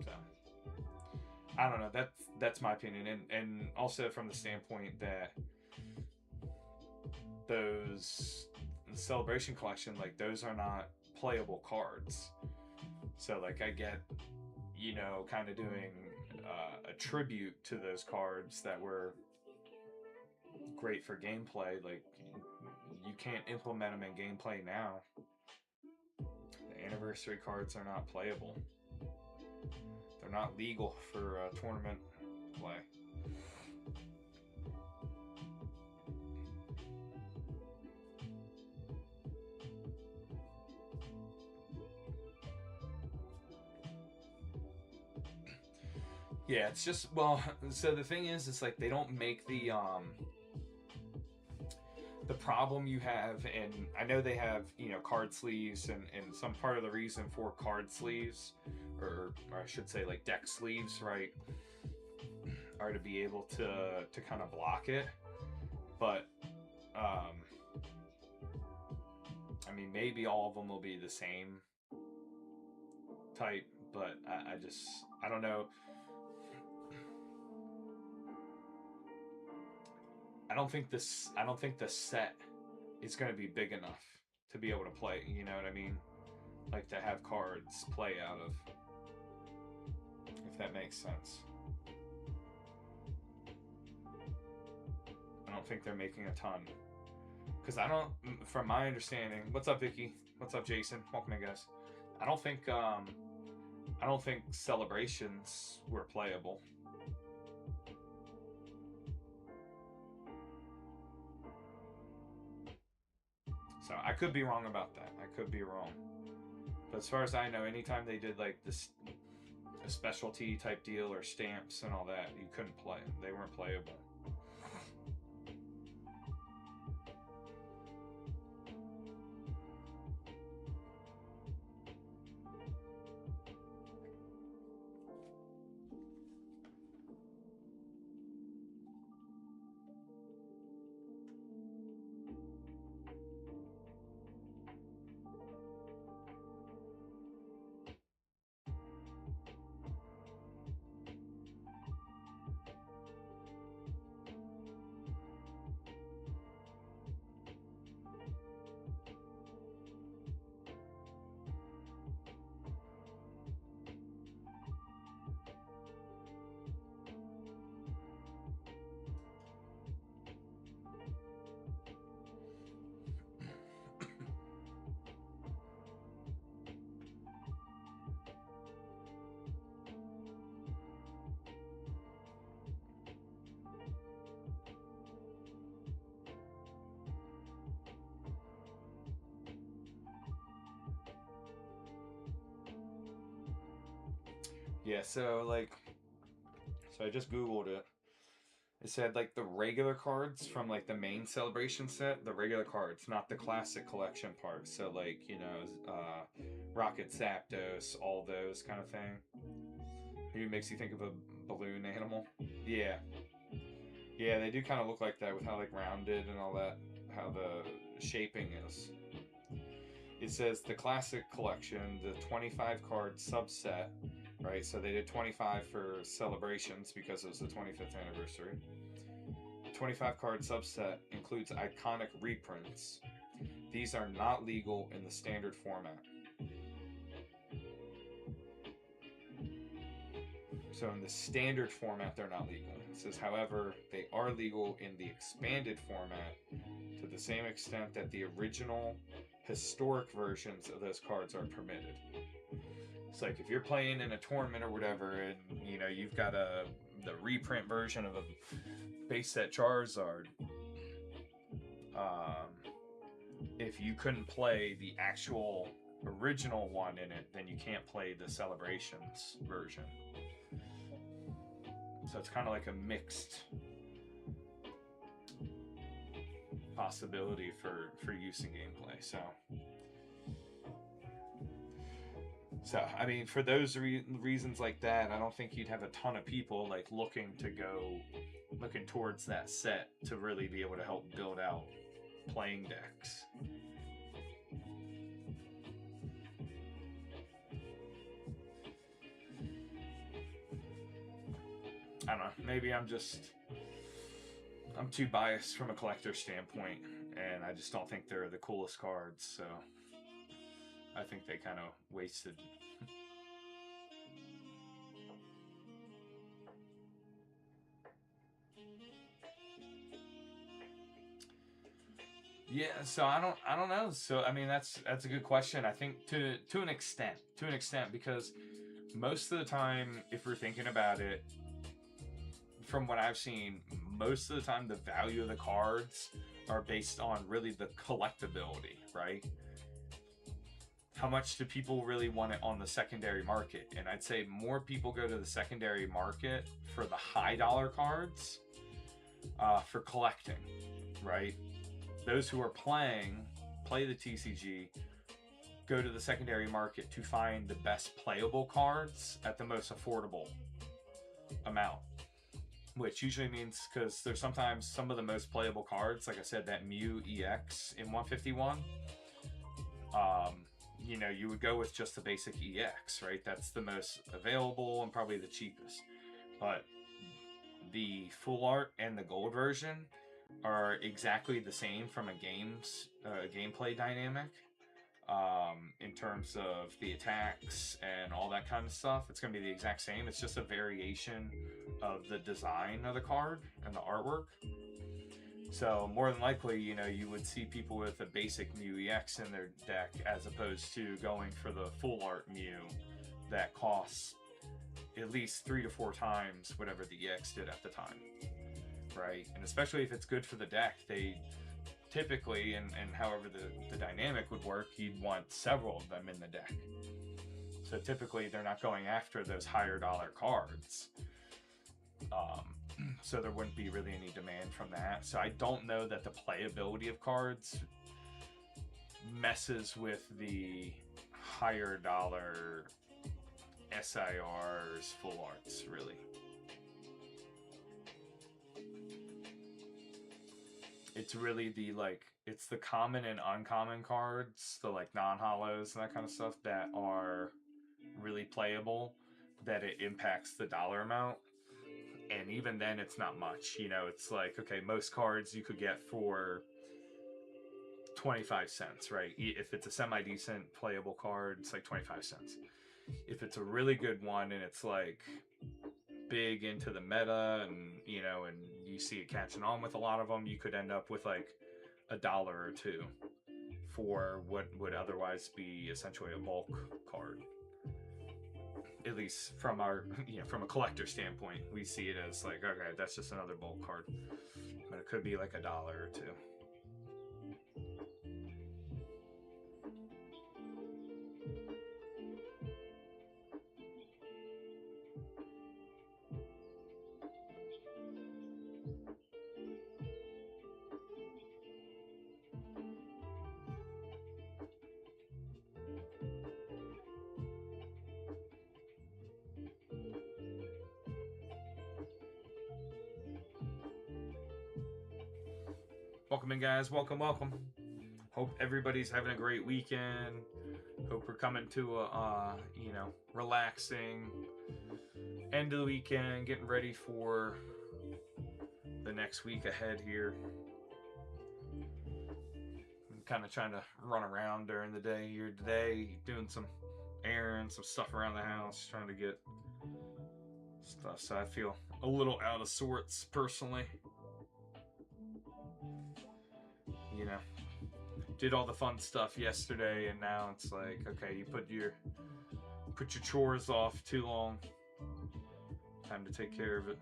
So I don't know. That's my opinion, and also from the standpoint that those Celebration collection, like those are not playable cards. So like I get, you know, kind of doing a tribute to those cards that were great for gameplay. Like you can't implement them in gameplay now. The anniversary cards are not playable. They're not legal for tournament play. Yeah, it's just, well, so the thing is, it's like they don't make the problem you have, and I know they have, you know, card sleeves, and some part of the reason for card sleeves, or I should say like deck sleeves, right, are to be able to kind of block it. But I mean, maybe all of them will be the same type, but I don't know. I don't think the set is going to be big enough to be able to play. You know what I mean? Like to have cards play out of, if that makes sense. I don't think they're making a ton, because I don't, from my understanding. What's up, Vicky? What's up, Jason? Welcome in, guys. I don't think celebrations were playable. So I could be wrong about that. I could be wrong. But as far as I know, anytime they did like this a specialty type deal or stamps and all that, you couldn't play. They weren't playable. Yeah, so I just Googled it. It said like the regular cards from like the main celebration set, the regular cards, not the classic collection part. So like, Rocket Zapdos, all those kind of thing. Maybe makes you think of a balloon animal. Yeah. Yeah, they do kind of look like that with how like rounded and all that, how the shaping is. It says the classic collection, the 25 card subset, right? So they did 25 for celebrations because it was the 25th anniversary. 25 card subset includes iconic reprints. These are not legal in the standard format. So in the standard format, they're not legal. It says, however, they are legal in the expanded format to the same extent that the original historic versions of those cards are permitted. It's like if you're playing in a tournament or whatever, and you've got the reprint version of a base set Charizard. If you couldn't play the actual original one in it, then you can't play the Celebrations version. So it's kind of like a mixed possibility for use in gameplay. So I mean, for those reasons like that, I don't think you'd have a ton of people like looking towards that set to really be able to help build out playing decks. I don't know. Maybe I'm too biased from a collector standpoint, and I just don't think they're the coolest cards. So I think they kind of wasted. Yeah, so I don't know. So I mean, that's a good question. I think to an extent, because most of the time, if we're thinking about it, from what I've seen, most of the time the value of the cards are based on really the collectability, right? How much do people really want it on the secondary market? And I'd say more people go to the secondary market for the high dollar cards, for collecting, right? Those who are play the TCG, go to the secondary market to find the best playable cards at the most affordable amount. Which usually means, because there's sometimes some of the most playable cards, like I said, that Mew EX in 151, you would go with just the basic EX, right? That's the most available and probably the cheapest. But the full art and the gold version are exactly the same from a gameplay dynamic, in terms of the attacks and all that kind of stuff. It's going to be the exact same. It's just a variation of the design of the card and the artwork. So more than likely, you would see people with a basic Mew EX in their deck as opposed to going for the full art Mew that costs at least 3 to 4 times whatever the EX did at the time, right? And especially if it's good for the deck, typically, and however the dynamic would work, you'd want several of them in the deck. So typically, they're not going after those higher dollar cards. So there wouldn't be really any demand from that. So I don't know that the playability of cards messes with the higher dollar SIRs, full arts, really. It's really the it's the common and uncommon cards, the non-hollows and that kind of stuff that are really playable, that it impacts the dollar amount. And even then, it's not much. It's like, okay, most cards you could get for 25 cents, right? If it's a semi-decent playable card, it's like 25 cents. If it's a really good one and it's like big into the meta, and and you see it catching on with a lot of them, you could end up with like $1 or $2 for what would otherwise be essentially a bulk card. At least from our from a collector standpoint, we see it as like, okay, that's just another bulk card, but it could be like $1 or $2. Welcome in, guys. Welcome. Hope everybody's having a great weekend. Hope we're coming to a relaxing end of the weekend, getting ready for the next week ahead here. I'm kind of trying to run around during the day here today, doing some errands, some stuff around the house, trying to get stuff. So I feel a little out of sorts personally. Did all the fun stuff yesterday, and now it's like, okay, you put your chores off too long. Time to take care of it.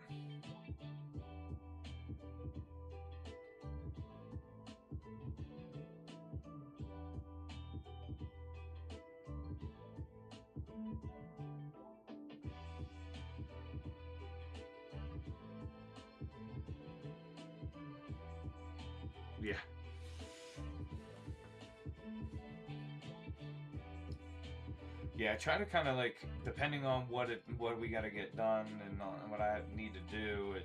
Yeah. Yeah, I try to kind of depending on what we got to get done and what I need to do,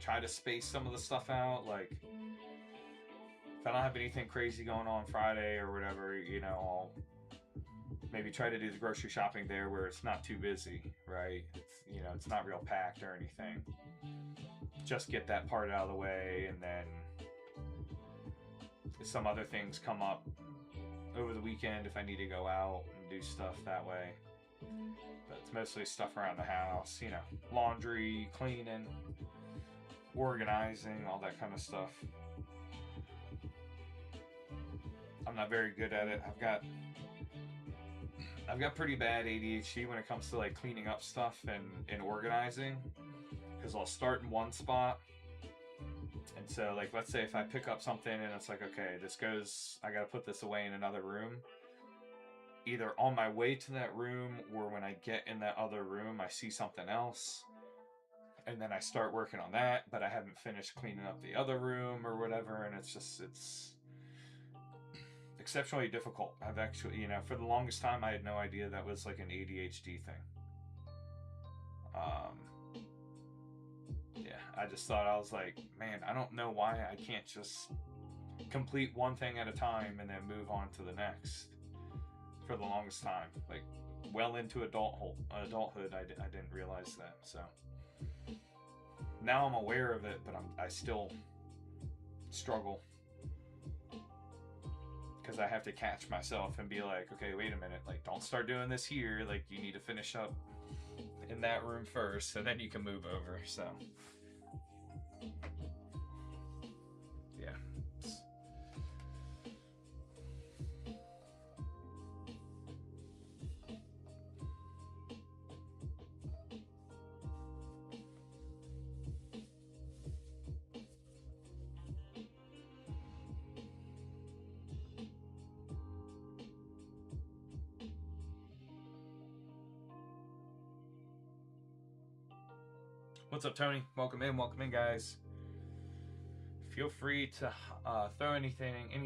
try to space some of the stuff out. Like, if I don't have anything crazy going on Friday or whatever, I'll maybe try to do the grocery shopping there where it's not too busy, right? It's not real packed or anything. Just get that part out of the way, and then if some other things come up over the weekend, if I need to go out and do stuff that way. But it's mostly stuff around the house, laundry, cleaning, organizing, all that kind of stuff. I'm not very good at it. I've got pretty bad ADHD when it comes to cleaning up stuff and organizing, because I'll start in one spot. And so, let's say if I pick up something and it's like, okay, I gotta put this away in another room. Either on my way to that room or when I get in that other room, I see something else. And then I start working on that, but I haven't finished cleaning up the other room or whatever. And it's exceptionally difficult. I've actually, for the longest time, I had no idea that was an ADHD thing. Yeah, I just thought, I was like, man, I don't know why I can't just complete one thing at a time and then move on to the next. For the longest time, well into adulthood, I didn't realize that. So now I'm aware of it, but I still struggle, because I have to catch myself and be like, okay, wait a minute, don't start doing this here. You need to finish up in that room first, and then you can move over. So yeah. What's up, Tony? Welcome in, guys. Feel free to throw any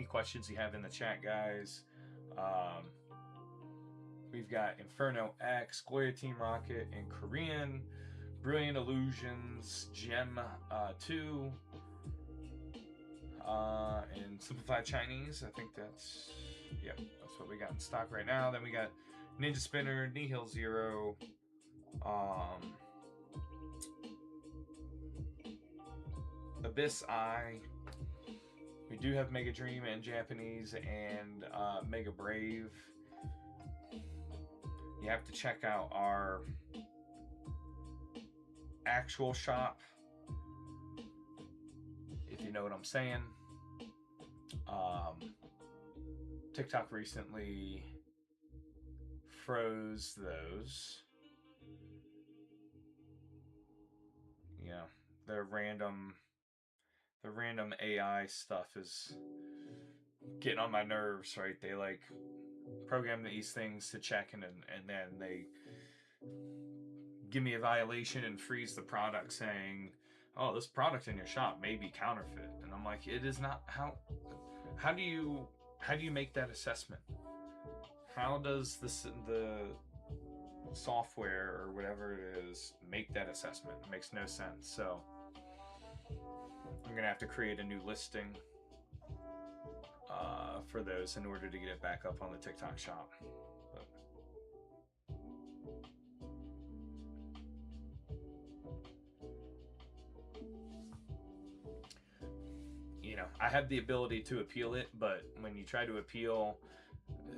questions you have in the chat, guys. We've got Inferno X, Gloria Team Rocket in Korean, Brilliant Illusions, Gem 2, and Simplified Chinese. I think that's what we got in stock right now. Then we got Ninja Spinner, Nihil Zero, Abyss Eye. We do have Mega Dream in Japanese and Mega Brave. You have to check out our actual shop, if you know what I'm saying. TikTok recently froze those. You know, the random AI stuff is getting on my nerves, right? They like program these things to check and then they give me a violation and freeze the product saying, oh, this product in your shop may be counterfeit. And I'm like, it is not. How do you make that assessment? How does the software or whatever it is make that assessment? It makes no sense. So I'm gonna have to create a new listing for those in order to get it back up on the TikTok shop. But, you know, I have the ability to appeal it, but when you try to appeal,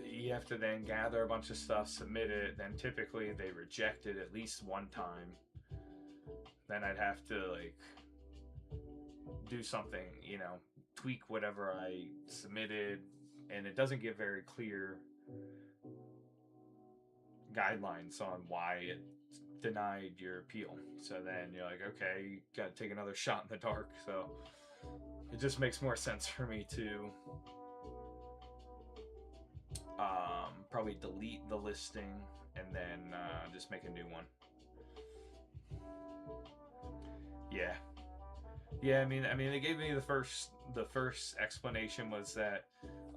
you have to then gather a bunch of stuff, submit it, then typically they reject it at least one time. Then I'd have to like do something, you know, tweak whatever I submitted, and it doesn't give very clear guidelines on why it denied your appeal. So then you're like, okay, you got to take another shot in the dark. So it just makes more sense for me to probably delete the listing and then just make a new one. Yeah, I mean, they gave me the first explanation was that,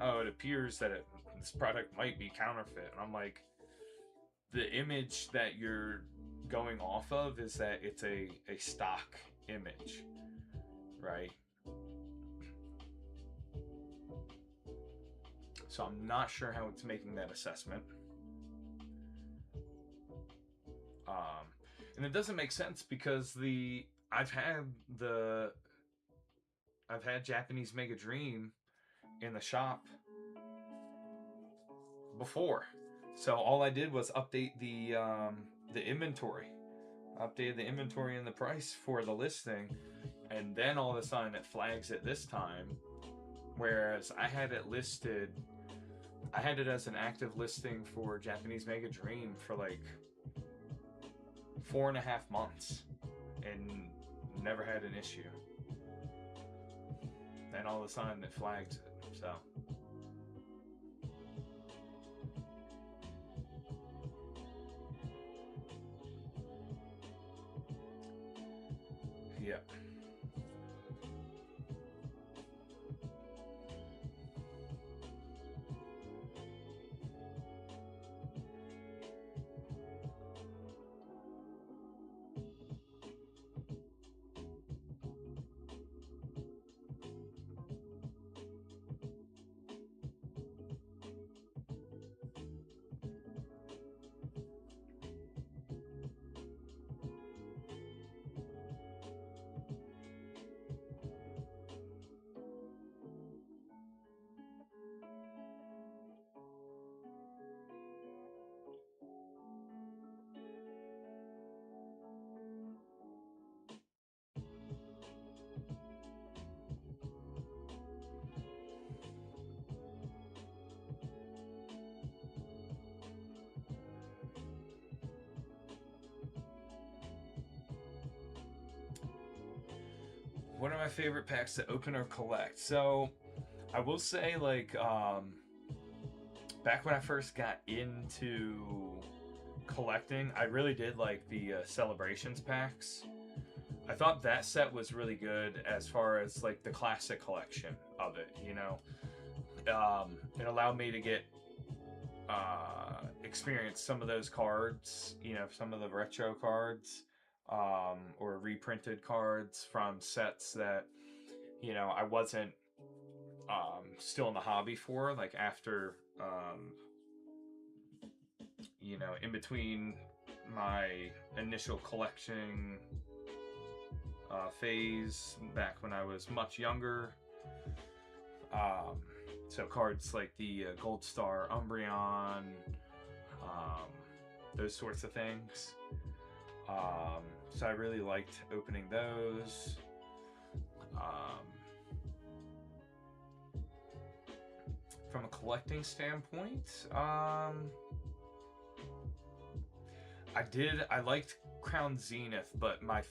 oh, it appears that this product might be counterfeit, and I'm like, the image that you're going off of is that it's a stock image, right? So I'm not sure how it's making that assessment. And it doesn't make sense because I've had Japanese Mega Dream in the shop before. So all I did was update the inventory. Updated the inventory and the price for the listing, and then all of a sudden it flags it this time. Whereas I had it as an active listing for Japanese Mega Dream for like 4.5 months and never had an issue. Then all of a sudden it flags it. So yeah. One of my favorite packs to open or collect. So I will say, like, back when I first got into collecting, I really did like the Celebrations packs. I thought that set was really good as far as like the classic collection of it. You know, it allowed me to get experience some of those cards. You know, some of the retro cards, or reprinted cards from sets that I wasn't still in the hobby for. Like after in between my initial collecting phase back when I was much younger. So cards like the Gold Star Umbreon, those sorts of things. So I really liked opening those. From a collecting standpoint, I liked Crown Zenith, but my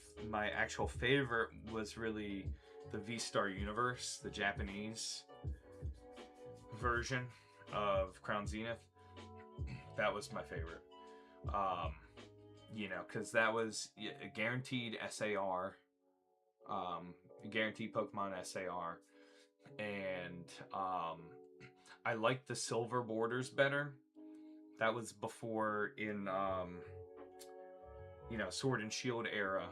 actual favorite was really the V-Star Universe, the Japanese version of Crown Zenith. That was my favorite. Because that was a guaranteed SAR, guaranteed Pokemon SAR, and I liked the silver borders better. That was before in Sword and Shield era.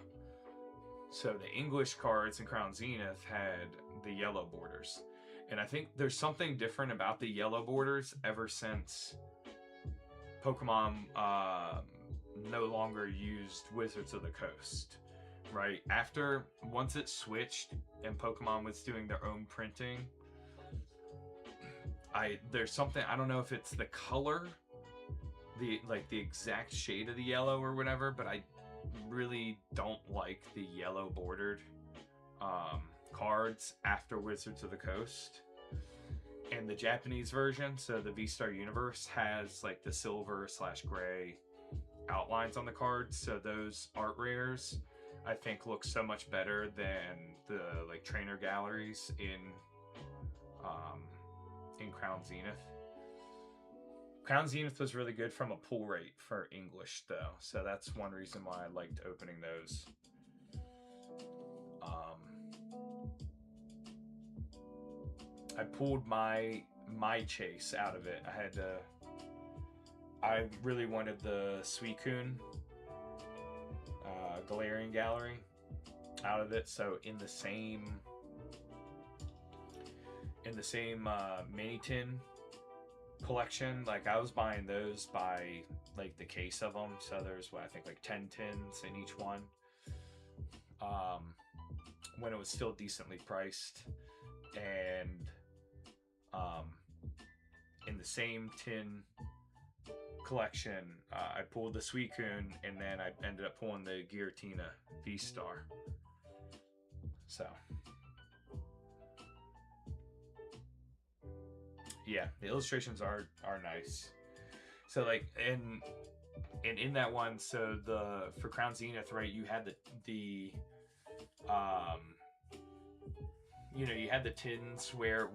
So the English cards in Crown Zenith had the yellow borders. And I think there's something different about the yellow borders ever since Pokemon no longer used Wizards of the Coast, right? Once it switched and Pokemon was doing their own printing, there's something, I don't know if it's the color, the exact shade of the yellow or whatever, but I really don't like the yellow bordered cards after Wizards of the Coast. And the Japanese version, so the V-Star Universe, has like the silver / gray outlines on the cards. So those art rares, I think, look so much better than the like trainer galleries in Crown Zenith. Crown Zenith was really good from a pull rate for English, though, so that's one reason why I liked opening those. I pulled my chase out of it. I really wanted the Suicune Galarian Gallery out of it, so in the same mini tin collection, like I was buying those by like the case of them, so there's I think like 10 tins in each one, when it was still decently priced. And in the same tin collection, I pulled the Suicune, and then I ended up pulling the Giratina V-Star. So yeah, the illustrations are nice. So like in that one, so for Crown Zenith, right, you had the you had the tins where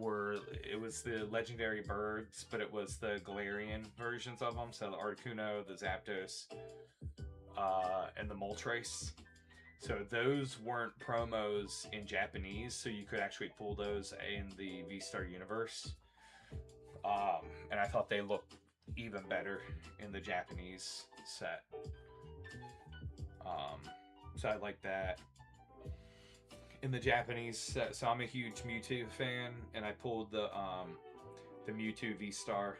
it was the legendary birds, but it was the Galarian versions of them. So the Articuno, the Zapdos, and the Moltres. So those weren't promos in Japanese, so you could actually pull those in the V-Star Universe. And I thought they looked even better in the Japanese set. So I like that. In the Japanese set, so I'm a huge Mewtwo fan, and I pulled the Mewtwo V-Star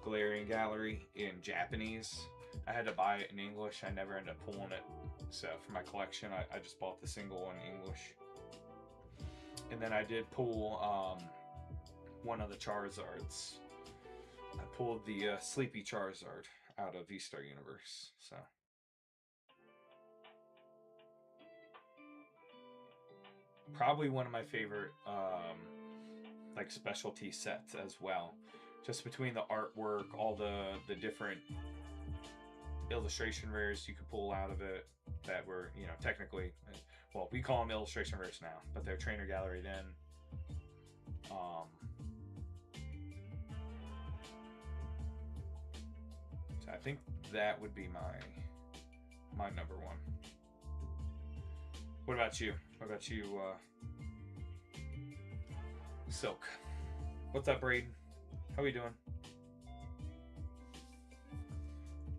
Galarian Gallery in Japanese. I had to buy it in English. I never ended up pulling it. So for my collection, I just bought the single in English. And then I did pull one of the Charizards. I pulled the Sleepy Charizard out of V-Star Universe. So probably one of my favorite like specialty sets as well. Just between the artwork, all the different illustration rares you could pull out of it that were, technically, well, we call them illustration rares now, but they're trainer gallery then. So I think that would be my number one. What about you? What about you, Silk? What's up, Braden? How we doing?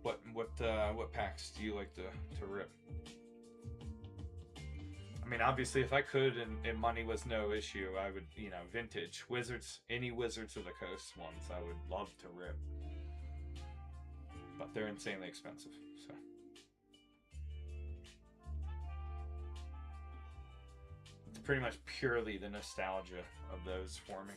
What packs do you like to rip? I mean, obviously, if I could and money was no issue, I would, you know, vintage Wizards, any Wizards of the Coast ones, I would love to rip. But they're insanely expensive, so. It's pretty much purely the nostalgia of those for me.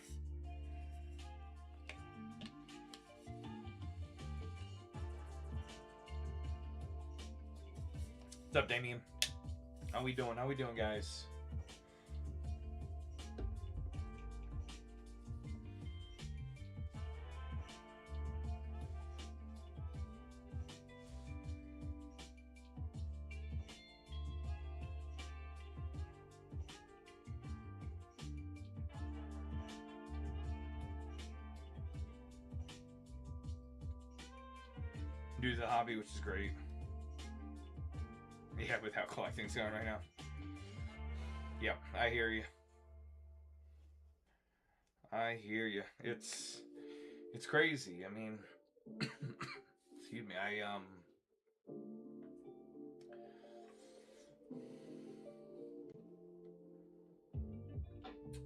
What's up, Damien? How we doing? How we doing, guys? Do the hobby, which is great. Yeah, with how collecting's going right now. Yep, I hear you. I hear you. It's crazy. I mean, excuse me.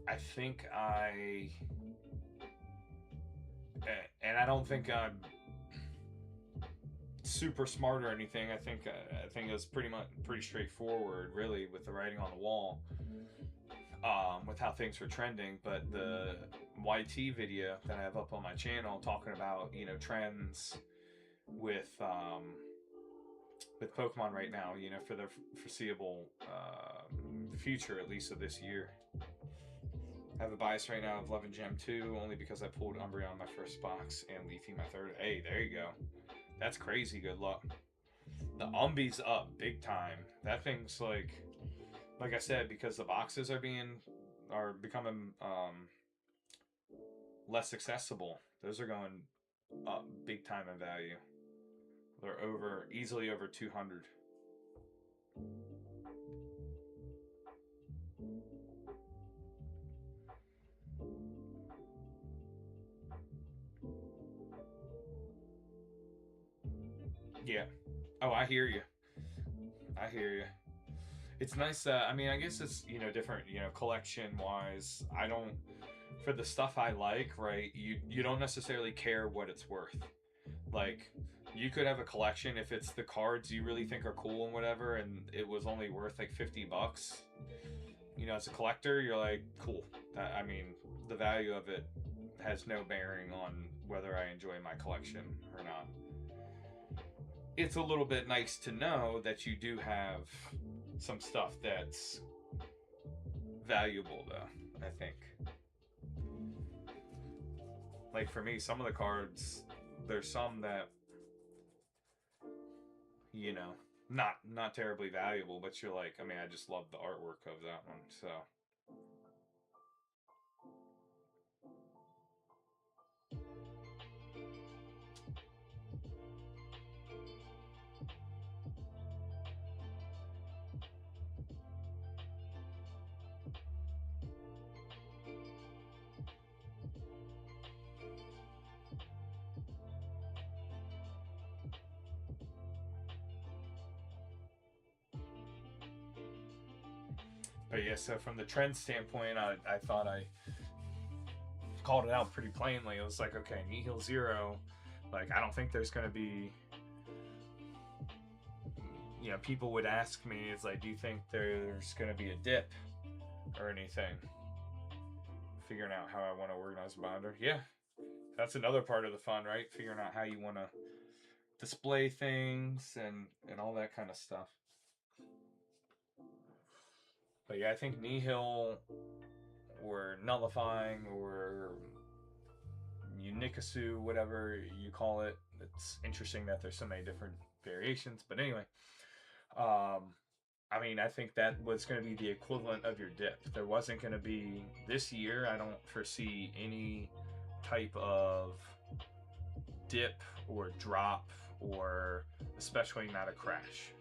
I think and I don't think I'm super smart or anything. I think it was pretty straightforward, really, with the writing on the wall, with how things were trending. But the YT video that I have up on my channel talking about, you know, trends with Pokemon right now, you know, for the foreseeable future, at least of this year. I have a bias right now of Love and Gem 2, only because I pulled Umbreon my first box and Leafy my third. Hey, there you go. That's crazy good luck. The Umbi's up big time. That thing's like I said, because the boxes are becoming less accessible. Those are going up big time in value. They're easily over 200. Yeah. Oh, I hear you. I hear you. It's nice. I mean, I guess it's, you know, different, you know, collection wise. I don't, for the stuff I like, right? You don't necessarily care what it's worth. Like, you could have a collection if it's the cards you really think are cool and whatever, and it was only worth like $50. You know, as a collector, you're like, cool. I mean, the value of it has no bearing on whether I enjoy my collection or not. It's a little bit nice to know that you do have some stuff that's valuable, though, I think. Like, for me, some of the cards, there's some that, you know, not terribly valuable, but you're like, I mean, I just love the artwork of that one, so. But yeah, so from the trend standpoint, I thought I called it out pretty plainly. It was like, okay, Nihil Zero, like, I don't think there's going to be, you know, people would ask me, it's like, do you think there's going to be a dip or anything? Figuring out how I want to organize a binder. Yeah, that's another part of the fun, right? Figuring out how you want to display things and all that kind of stuff. But yeah, I think Nihil or Nullifying or Unikasu, whatever you call it. It's interesting that there's so many different variations. But anyway, I mean, I think that was going to be the equivalent of your dip. There wasn't going to be, this year, I don't foresee any type of dip or drop, or especially not a crash.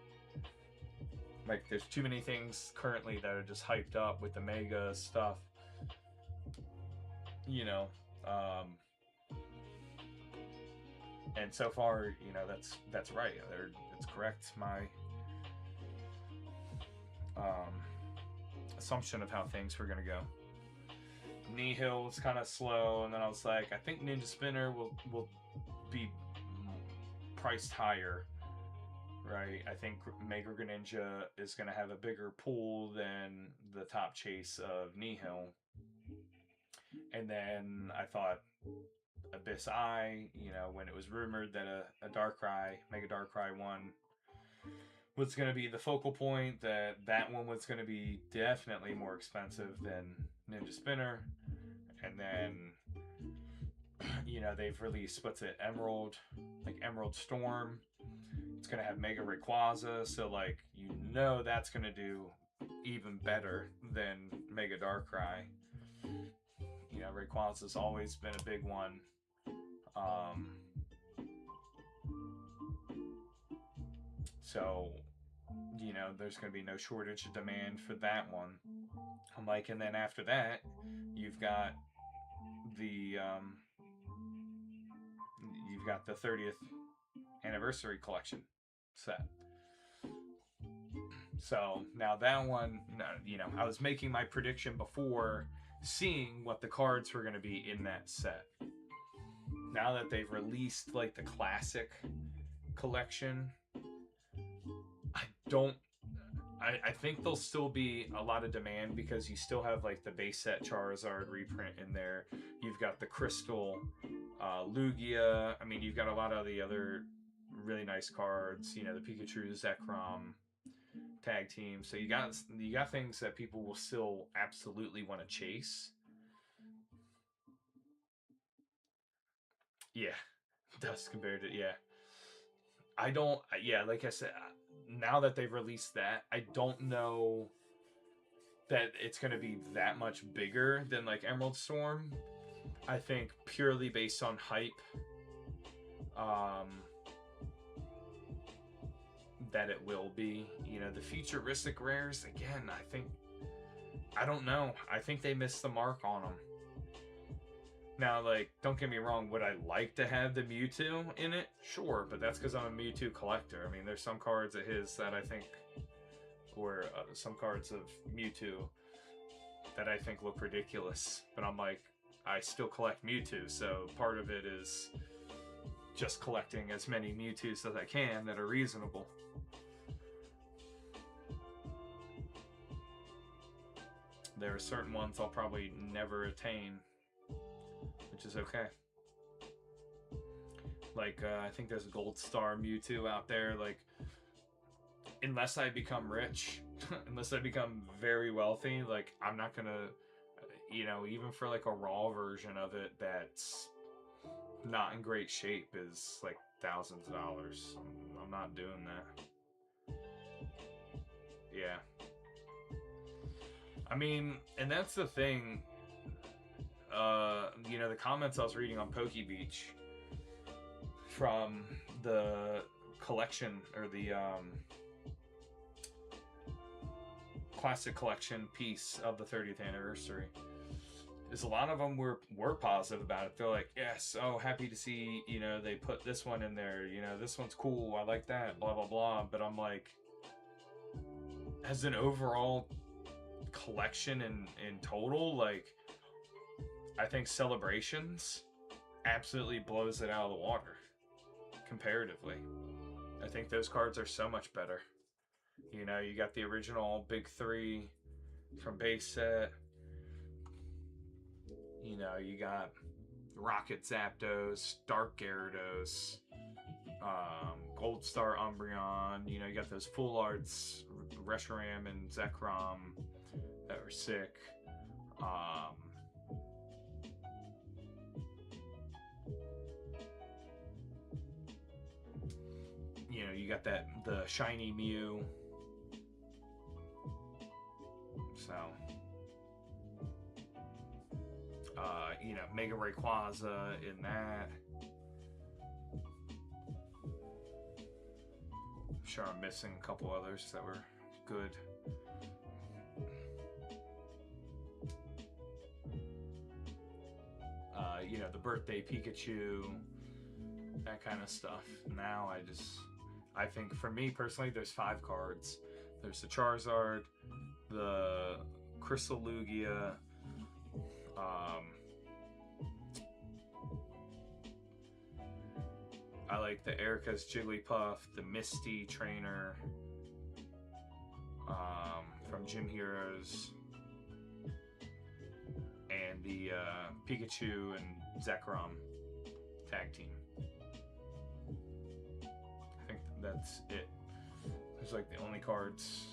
Like, there's too many things currently that are just hyped up with the Mega stuff. You know, and so far, you know, that's right. It's correct. My um, assumption of how things were gonna go. Nihil was kind of slow, and then I was like, I think Ninja Spinner will be priced higher, right? I think Mega Greninja is gonna have a bigger pool than the top chase of Nihil. And then I thought Abyss Eye, you know, when it was rumored that a Darkrai, Mega Darkrai 1 was going to be the focal point, that one was going to be definitely more expensive than Ninja Spinner. And then, you know, they've released, what's it, Emerald, like Emerald Storm. It's going to have Mega Rayquaza, so, like, you know that's going to do even better than Mega Darkrai. You know, Rayquaza's always been a big one. So, you know, there's going to be no shortage of demand for that one. I'm like, and then after that, you've got the 30th anniversary collection set. So now that one, you know, I was making my prediction before seeing what the cards were going to be in that set. Now that they've released like the classic collection, I think there'll still be a lot of demand because you still have like the base set Charizard reprint in there. You've got the Crystal Lugia. I mean, you've got a lot of the other really nice cards. You know, the Pikachu, Zekrom tag team. So you got things that people will still absolutely want to chase. Yeah, that's compared to I don't. Yeah, like I said, now that they've released that, I don't know that it's going to be that much bigger than like Emerald Storm. I think purely based on hype, that it will be. You know, the futuristic rares, again, I don't know. I think they missed the mark on them. Now, like, don't get me wrong, would I like to have the Mewtwo in it? Sure, but that's because I'm a Mewtwo collector. I mean, there's some cards of his that I think, or some cards of Mewtwo that I think look ridiculous. But I'm like, I still collect Mewtwo, so part of it is just collecting as many Mewtwo's as I can that are reasonable. There are certain ones I'll probably never attain, which is okay. Like, I think there's a Gold Star Mewtwo out there. Like, unless I become rich, unless I become very wealthy, like, I'm not gonna, you know, even for like a raw version of it that's not in great shape is like thousands of dollars. I'm not doing that. Yeah. I mean, and that's the thing. You know, the comments I was reading on PokeBeach from the collection, or the classic collection piece of the 30th anniversary, is a lot of them were positive about it. They're like, yes, oh, happy to see, you know, they put this one in there, you know, this one's cool, I like that, blah blah blah. But I'm like, as an overall collection in total, like, I think Celebrations absolutely blows it out of the water comparatively. I think those cards are so much better. You know, you got the original big three from base set. You know, you got Rocket Zapdos, Dark Gyarados, Gold Star Umbreon. You know, you got those full arts, Reshiram and Zekrom, that were sick. You know, you got the shiny Mew. So, you know, Mega Rayquaza in that. I'm sure I'm missing a couple others that were good. You know, the birthday Pikachu, that kind of stuff. Now I think for me personally, there's 5 cards. There's the Charizard, the Crystal Lugia, I like the Erica's Jigglypuff, the Misty Trainer, from Gym Heroes, and the Pikachu and Zekrom tag team. I think that's it. There's like the only cards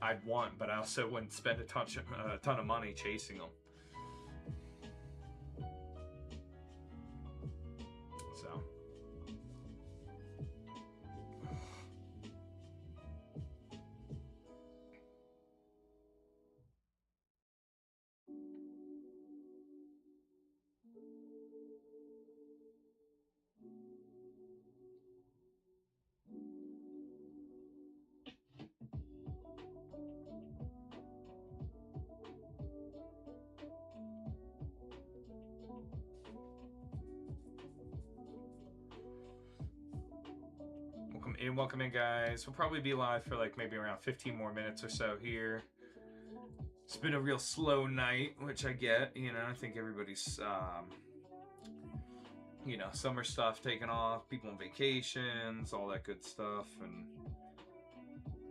I'd want, but I also wouldn't spend a ton of money chasing them. So. Welcome in, guys. We'll probably be live for like maybe around 15 more minutes or so here. It's been a real slow night, which I get. You know, I think everybody's, you know, summer stuff taking off, people on vacations, all that good stuff, and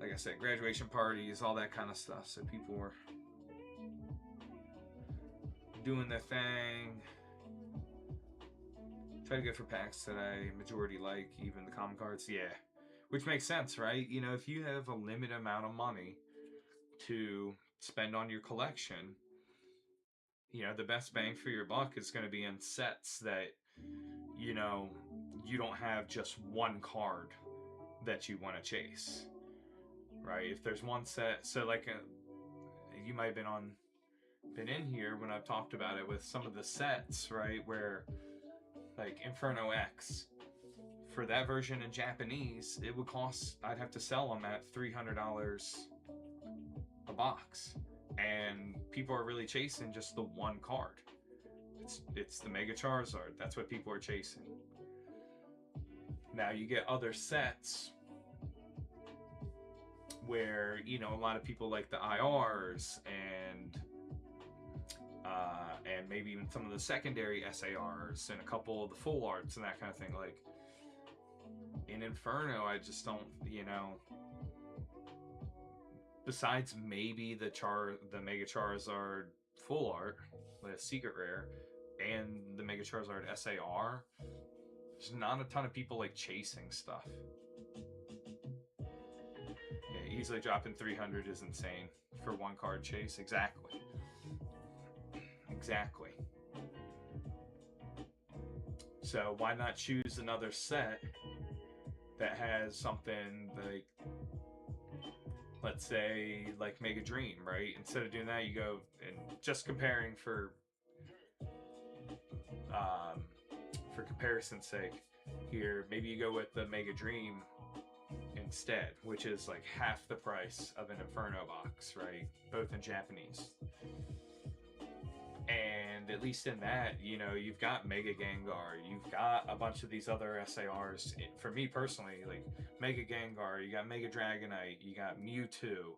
like I said, graduation parties, all that kind of stuff. So people were doing their thing. Try to go for packs that I majority like, even the common cards. Yeah. Which makes sense, right? You know, if you have a limited amount of money to spend on your collection, you know, the best bang for your buck is going to be in sets that, you know, you don't have just one card that you want to chase, right? If there's one set, so like you might have been in here when I've talked about it with some of the sets, right? Where like Inferno X, for that version in Japanese, it would cost, I'd have to sell them at $300 a box. And people are really chasing just the one card. It's the Mega Charizard. That's what people are chasing. Now you get other sets where, you know, a lot of people like the IRs and maybe even some of the secondary SARs and a couple of the full arts and that kind of thing. Like, in Inferno, I just don't, you know, besides maybe the Mega Charizard full art, the secret rare, and the Mega Charizard SAR, there's not a ton of people like chasing stuff. Yeah, easily dropping 300 is insane for one card chase. Exactly. Exactly. So why not choose another set that has something like, let's say, like Mega Dream, right? Instead of doing that, you go and just comparing for comparison's sake here, maybe you go with the Mega Dream instead, which is like half the price of an Inferno box, right? Both in Japanese. And at least in that, you know, you've got Mega Gengar, you've got a bunch of these other SARs. For me personally, like Mega Gengar, you got Mega Dragonite, you got Mewtwo,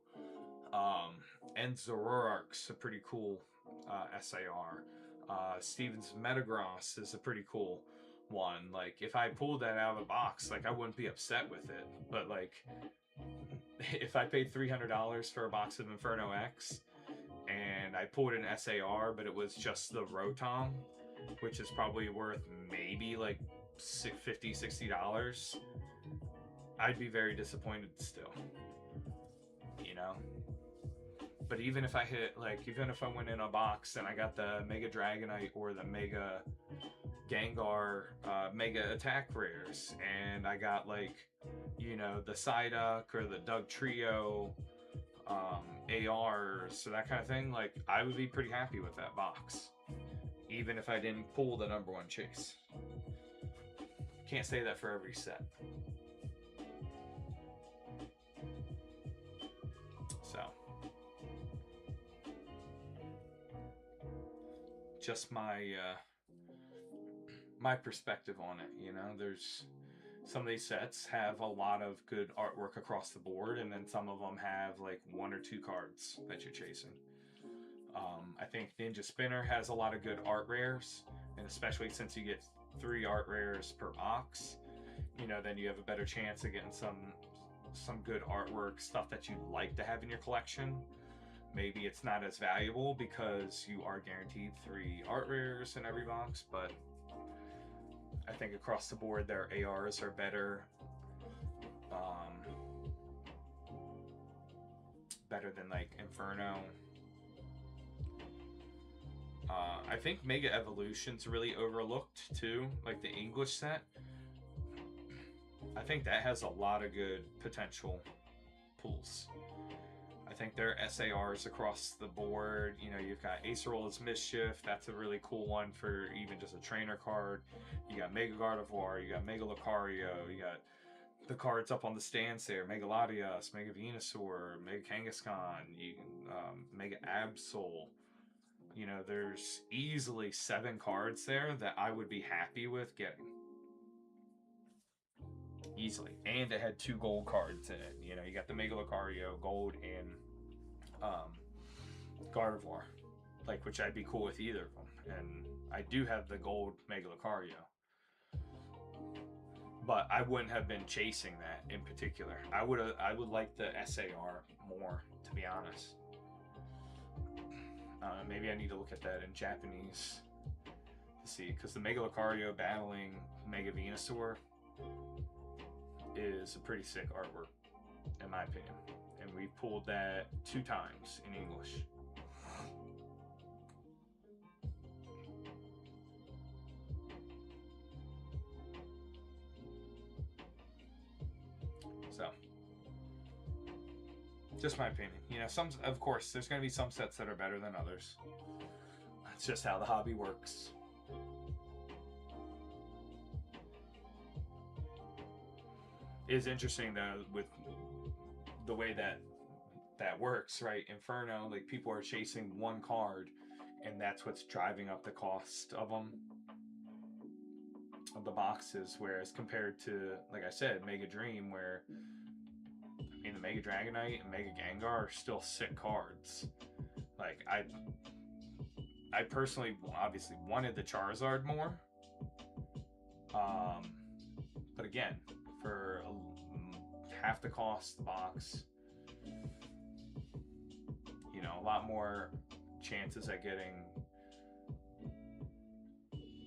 and Zoroark's a pretty cool SAR. Steven's Metagross is a pretty cool one. Like, if I pulled that out of the box, like, I wouldn't be upset with it. But, like, if I paid $300 for a box of Inferno X, and I pulled an SAR, but it was just the Rotom, which is probably worth maybe, like, $50, $60, I'd be very disappointed still. You know? But even if I hit, like, even if I went in a box and I got the Mega Dragonite or the Mega Gengar Mega Attack rares, and I got, like, you know, the Psyduck or the Dugtrio ARs, so that kind of thing, like, I would be pretty happy with that box, even if I didn't pull the number one chase. Can't say that for every set. just my perspective on it. You know, there's some of these sets have a lot of good artwork across the board, and then some of them have like 1 or 2 cards that you're chasing. I think Ninja Spinner has a lot of good art rares, and especially since you get 3 art rares per box, you know, then you have a better chance of getting some good artwork, stuff that you'd like to have in your collection. Maybe it's not as valuable because you are guaranteed 3 art rares in every box, but I think across the board their ARs are better. Better than like Inferno. I think Mega Evolution's really overlooked too, like the English set. I think that has a lot of good potential pulls. I think their SARs across the board, you know, you've got Acerolas Mischief, that's a really cool one for even just a trainer card. You got Mega Gardevoir, you got Mega Lucario, you got the cards up on the stands there, Mega Latias, Mega Venusaur, Mega Kangaskhan, Mega Absol. You know, there's easily 7 cards there that I would be happy with getting. Easily. And it had 2 gold cards in it. You know, you got the Mega Lucario gold and Gardevoir, like, which I'd be cool with either of them. And I do have the gold Mega Lucario, but I wouldn't have been chasing that in particular. I would like the SAR more, to be honest. Maybe I need to look at that in Japanese to see, because the Mega Lucario battling Mega Venusaur is a pretty sick artwork, in my opinion. And we pulled that 2 times in English. So, just my opinion. You know, some, of course, there's going to be some sets that are better than others. That's just how the hobby works. It is interesting though with the way that works, right? Inferno, like, people are chasing 1 card, and that's what's driving up the cost of them, of the boxes. Whereas compared to, like I said, Mega Dream, where I mean, the Mega Dragonite and Mega Gengar are still sick cards. Like, I personally obviously wanted the Charizard more. But again, for half the cost box, you know, a lot more chances at getting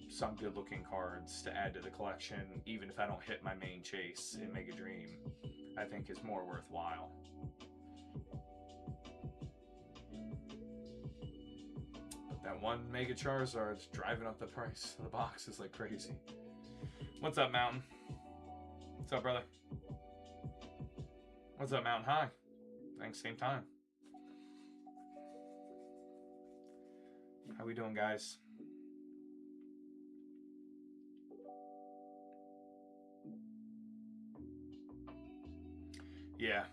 some good looking cards to add to the collection, even if I don't hit my main chase in Mega Dream, I think is more worthwhile. But that one Mega Charizard's driving up the price of the boxes like crazy. What's up, Mountain? What's up, brother? What's up, Mountain High? Thanks, same time. How we doing, guys? Yeah.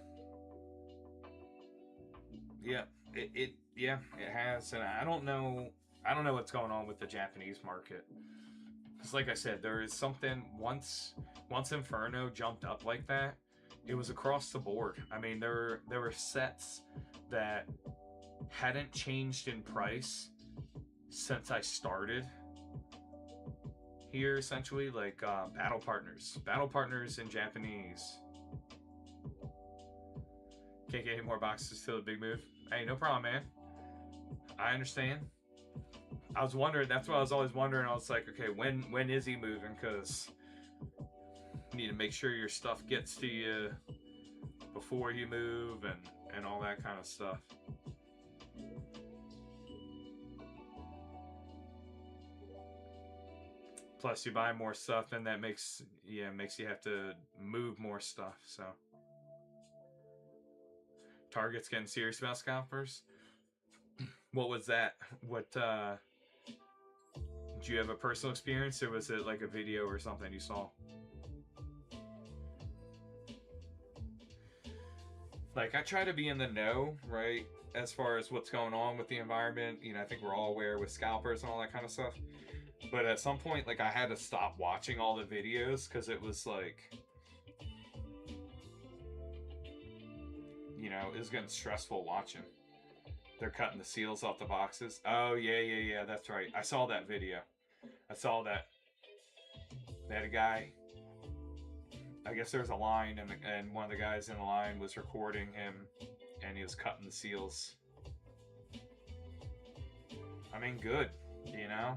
Yeah. It has, and I don't know what's going on with the Japanese market. Because like I said, there is something, once Inferno jumped up like that, it was across the board. I mean, there were sets that hadn't changed in price since I started here, essentially, like Battle Partners in Japanese. Can't get any more boxes till the big move. Hey, no problem, man. I understand. I was wondering, that's what I was always wondering. I was like, okay, when is he moving? Because you need to make sure your stuff gets to you before you move and all that kind of stuff. Plus, you buy more stuff, and that makes you have to move more stuff. So, Target's getting serious about scalpers. What was that? What? Did you have a personal experience, or was it like a video or something you saw? Like, I try to be in the know, right? as far as what's going on with the environment. You know, I think we're all aware with scalpers and all that kind of stuff. But at some point, like, I had to stop watching all the videos because it was like, you know, it was getting stressful watching. They're cutting the seals off the boxes. Oh, yeah, that's right. I saw that video. I saw that. They had a guy, I guess there was a line, and one of the guys in the line was recording him, and he was cutting the seals. I mean, good, you know?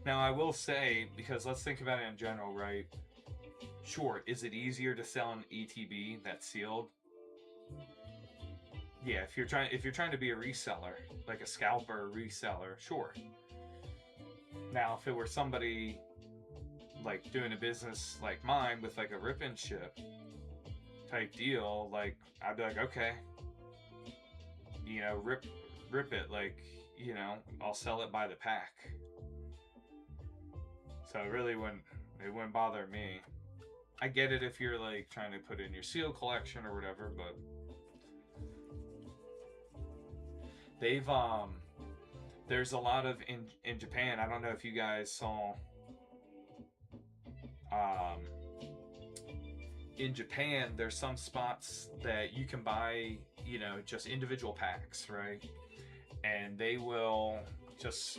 Now, I will say, because let's think about it in general, right? Sure, is it easier to sell an ETB that's sealed? Yeah, if you're trying to be a reseller, like a scalper reseller, sure. Now, if it were somebody like doing a business like mine with like a rip and ship type deal, like I'd be like, okay, you know, rip it, like, you know, I'll sell it by the pack. So it really wouldn't bother me. I get it if you're like trying to put in your seal collection or whatever, but they've there's a lot of in Japan. I don't know if you guys saw in Japan there's some spots that you can buy, you know, just individual packs, right? And they will just,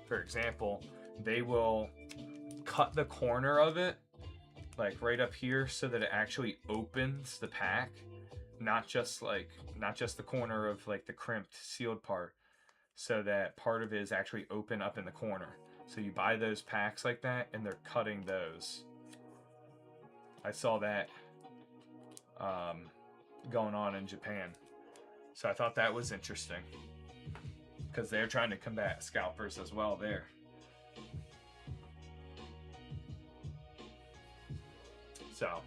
for example, they will cut the corner of it like right up here so that it actually opens the pack, not just the corner of like the crimped sealed part, so that part of it is actually open up in the corner. So you buy those packs like that and they're cutting those. I saw that going on in Japan, so I thought that was interesting because they're trying to combat scalpers as well there. So,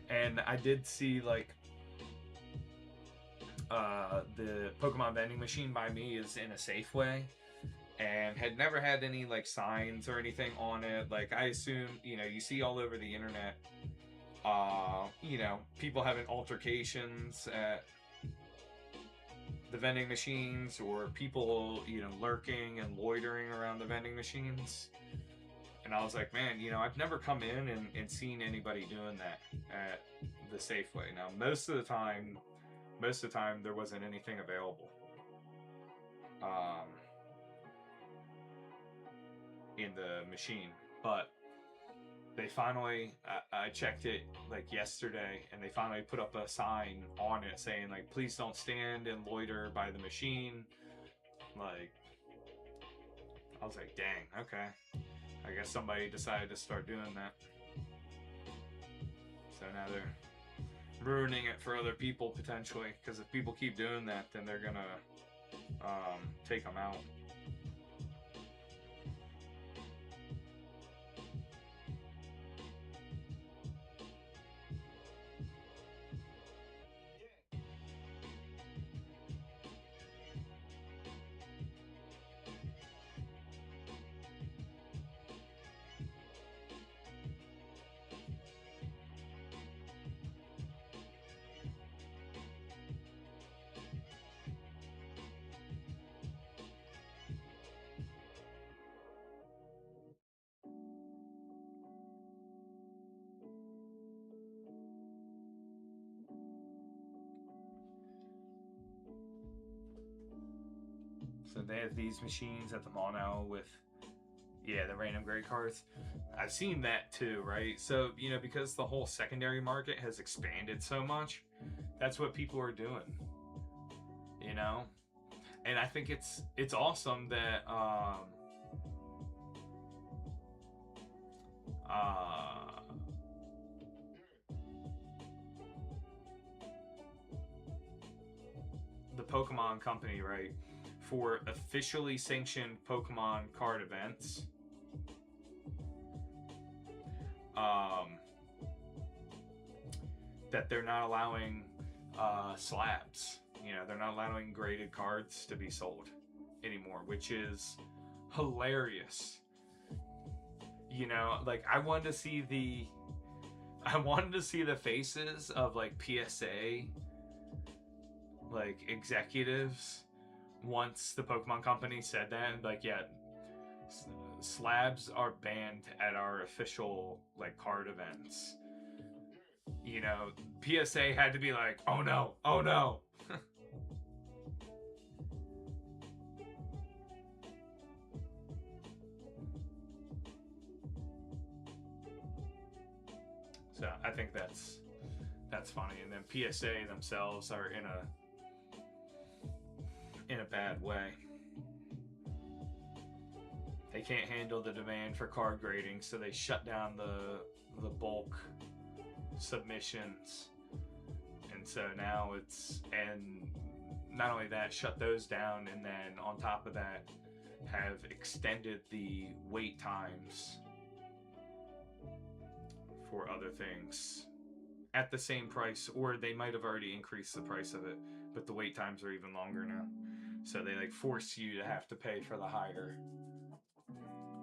and I did see like the Pokemon vending machine by me is in a Safeway, and had never had any like signs or anything on it. Like I assume, you know, you see all over the internet, you know, people having altercations at the vending machines, or people, you know, lurking and loitering around the vending machines. And I was like, man, you know, I've never come in and seen anybody doing that at the Safeway. Now, most of the time there wasn't anything available in the machine. But they finally, I checked it like yesterday, and they finally put up a sign on it saying like, please don't stand and loiter by the machine. Like, I was like, dang, okay. I guess somebody decided to start doing that. So now they're ruining it for other people potentially, because if people keep doing that, then they're gonna take them out. So they have these machines at the mall now with, yeah, the random gray cards. I've seen that too, right? So, you know, because the whole secondary market has expanded so much, that's what people are doing, you know? And I think it's awesome that the Pokemon Company, right, for officially sanctioned Pokemon card events, that they're not allowing slabs. You know, they're not allowing graded cards to be sold anymore, which is hilarious. You know, like I wanted to see the faces of like PSA like executives once the Pokemon Company said that, and like, yeah, slabs are banned at our official like card events. You know, PSA had to be like, oh no, oh no. So I think that's funny. And then PSA themselves are in a bad way. They can't handle the demand for card grading, so they shut down the bulk submissions. And so now and not only that, shut those down, and then on top of that have extended the wait times for other things at the same price, or they might have already increased the price of it, but the wait times are even longer now. So they like force you to have to pay for the higher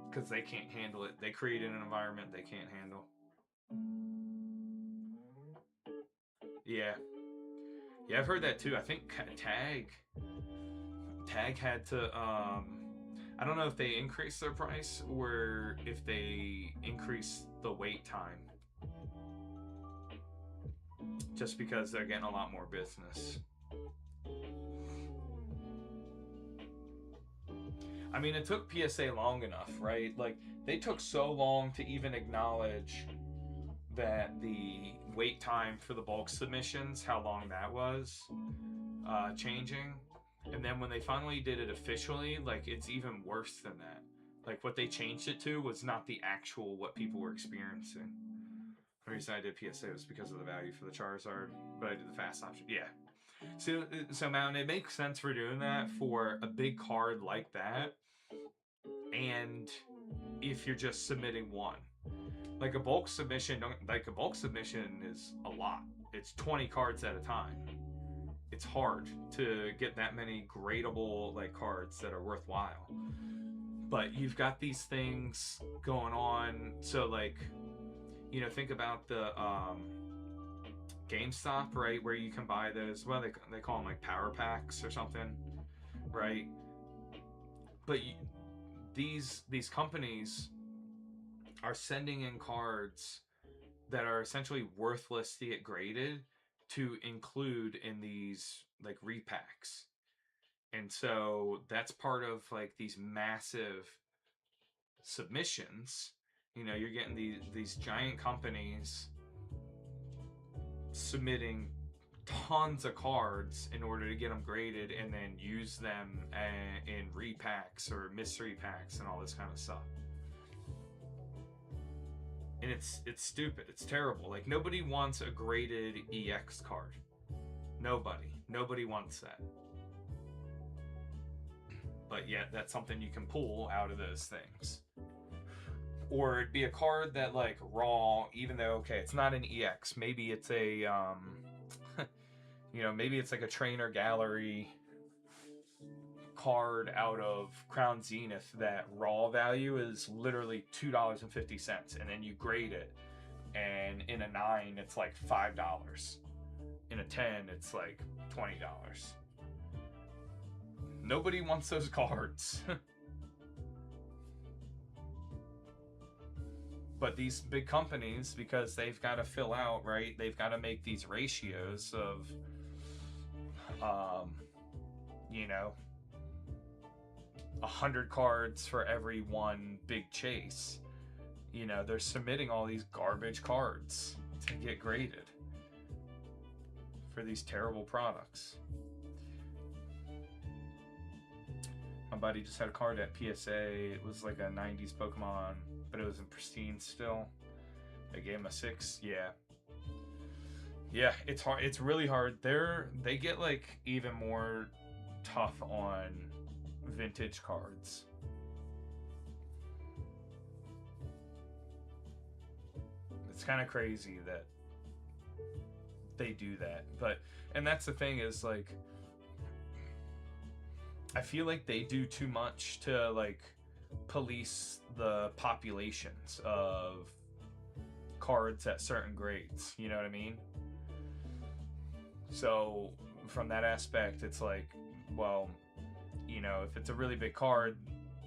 because they can't handle it. They created an environment they can't handle. Yeah. Yeah, I've heard that too. I think Tag had to I don't know if they increased their price or if they increased the wait time. Just because they're getting a lot more business. I mean, it took PSA long enough, right? Like, they took so long to even acknowledge that the wait time for the bulk submissions, how long that was changing. And then when they finally did it officially, like, it's even worse than that. Like, what they changed it to was not the actual what people were experiencing. The reason I did PSA was because of the value for the Charizard, but I did the fast option. Yeah. So Mountain, it makes sense for doing that for a big card like that. And if you're just submitting one, like a bulk submission is a lot. It's 20 cards at a time. It's hard to get that many gradable like cards that are worthwhile. But you've got these things going on. So like, you know, think about the GameStop, right, where you can buy those. Well, they call them like power packs or something, right? But these companies are sending in cards that are essentially worthless to get graded to include in these like repacks. And so that's part of like these massive submissions. You know, you're getting these giant companies submitting tons of cards in order to get them graded and then use them in repacks or mystery packs and all this kind of stuff. And it's stupid. It's terrible. Like, nobody wants a graded EX card. Nobody wants that. But yet that's something you can pull out of those things. Or it'd be a card that like raw, even though okay, it's not an EX. Maybe it's a you know, maybe it's like a trainer gallery card out of Crown Zenith that raw value is literally $2.50, and then you grade it, and in a 9 it's like $5. In a 10 it's like $20. Nobody wants those cards. But these big companies, because they've got to fill out, right? They've got to make these ratios of you know, 100 cards for every one big chase. You know, they're submitting all these garbage cards to get graded for these terrible products. My buddy just had a card at PSA. It was like a 90s Pokemon, but it was in pristine still. They gave him a 6. Yeah, it's hard. It's really hard. They get like even more tough on vintage cards. It's kind of crazy that they do that. And that's the thing is like, I feel like they do too much to like police the populations of cards at certain grades. You know what I mean? So from that aspect, it's like, well, you know, if it's a really big card,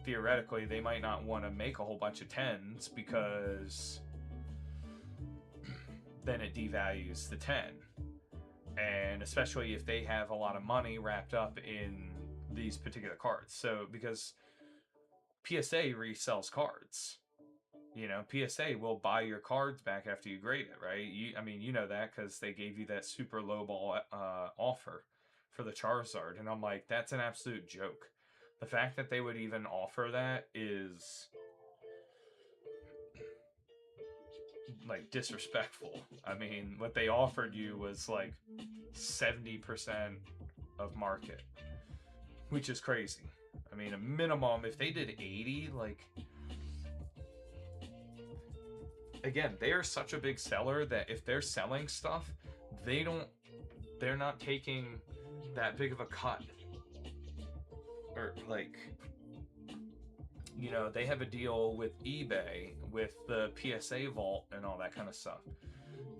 theoretically they might not want to make a whole bunch of 10s because then it devalues the 10. And especially if they have a lot of money wrapped up in these particular cards. So because PSA resells cards, you know, PSA will buy your cards back after you grade it, right? I mean, you know that because they gave you that super low ball offer for the Charizard, and I'm like, that's an absolute joke. The fact that they would even offer that is like disrespectful. I mean, what they offered you was like 70% of market, which is crazy. I mean, a minimum, if they did 80, like, again, they are such a big seller that if they're selling stuff, they're not taking that big of a cut. Or like, you know, they have a deal with eBay with the PSA vault and all that kind of stuff.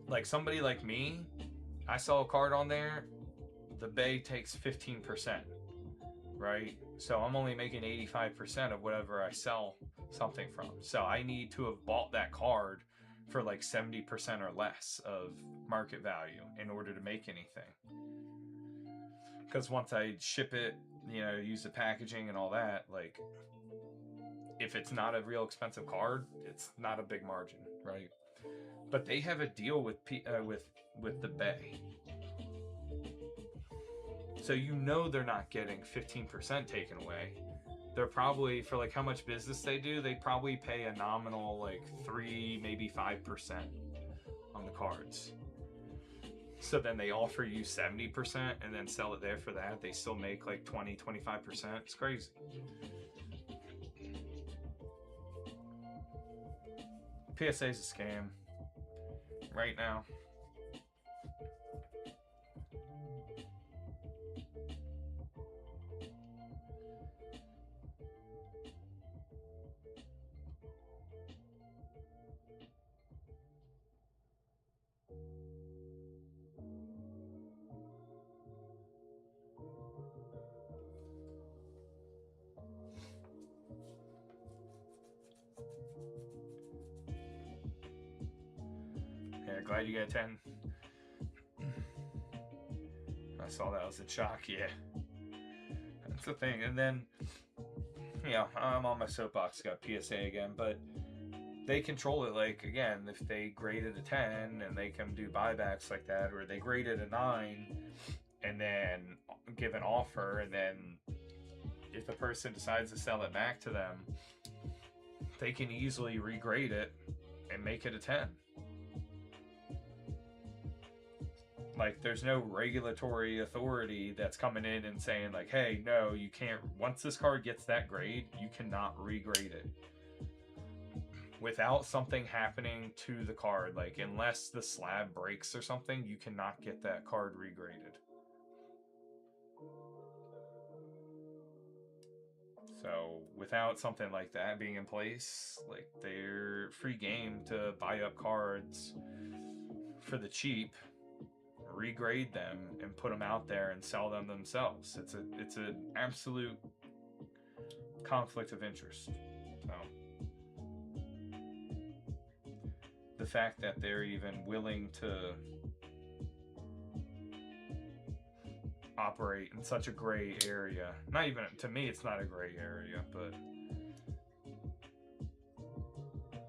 Like somebody like me, I sell a card on there, the Bay takes 15%, right? So I'm only making 85% of whatever I sell something from. So I need to have bought that card for like 70% or less of market value in order to make anything. Because once I ship it, you know, use the packaging and all that, like, if it's not a real expensive card, it's not a big margin, right? But they have a deal with the Bay, so you know they're not getting 15% taken away. They're probably, for like how much business they do, they probably pay a nominal like 3, maybe 5% on the cards. So then they offer you 70% and then sell it there for that. They still make like 20-25%. It's crazy. PSA's a scam right now. Yeah, glad you got 10. I saw that. I was in shock. Yeah, that's the thing. And then, yeah, I'm on my soapbox. Got PSA again, but they control it. Like, again, if they graded a 10 and they can do buybacks like that, or they graded a 9 and then give an offer, and then if the person decides to sell it back to them, they can easily regrade it and make it a 10. Like, there's no regulatory authority that's coming in and saying like, hey, no, you can't, once this card gets that grade, you cannot regrade it without something happening to the card. Like, unless the slab breaks or something, you cannot get that card regraded. So without something like that being in place, like, they're free game to buy up cards for the cheap, regrade them, and put them out there and sell them themselves. It's an absolute conflict of interest. So the fact that they're even willing to operate in such a gray area, not even, to me it's not a gray area, but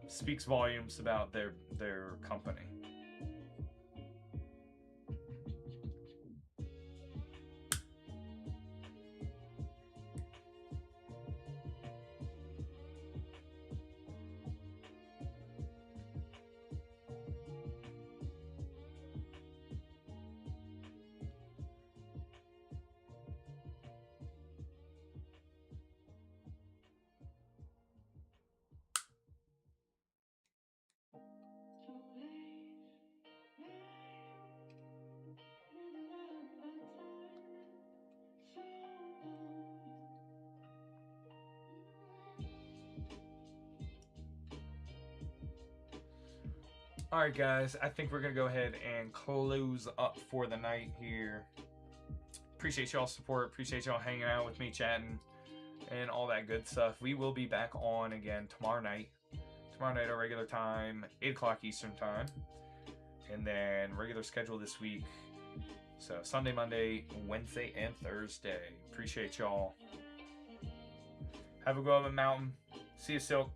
speaks volumes about their company. All right, guys. I think we're gonna go ahead and close up for the night here. Appreciate y'all's support. Appreciate y'all hanging out with me, chatting, and all that good stuff. We will be back on again tomorrow night. Tomorrow night, our regular time, 8 o'clock Eastern time, and then regular schedule this week. So Sunday, Monday, Wednesday, and Thursday. Appreciate y'all. Have a go up a mountain. See you, Silk.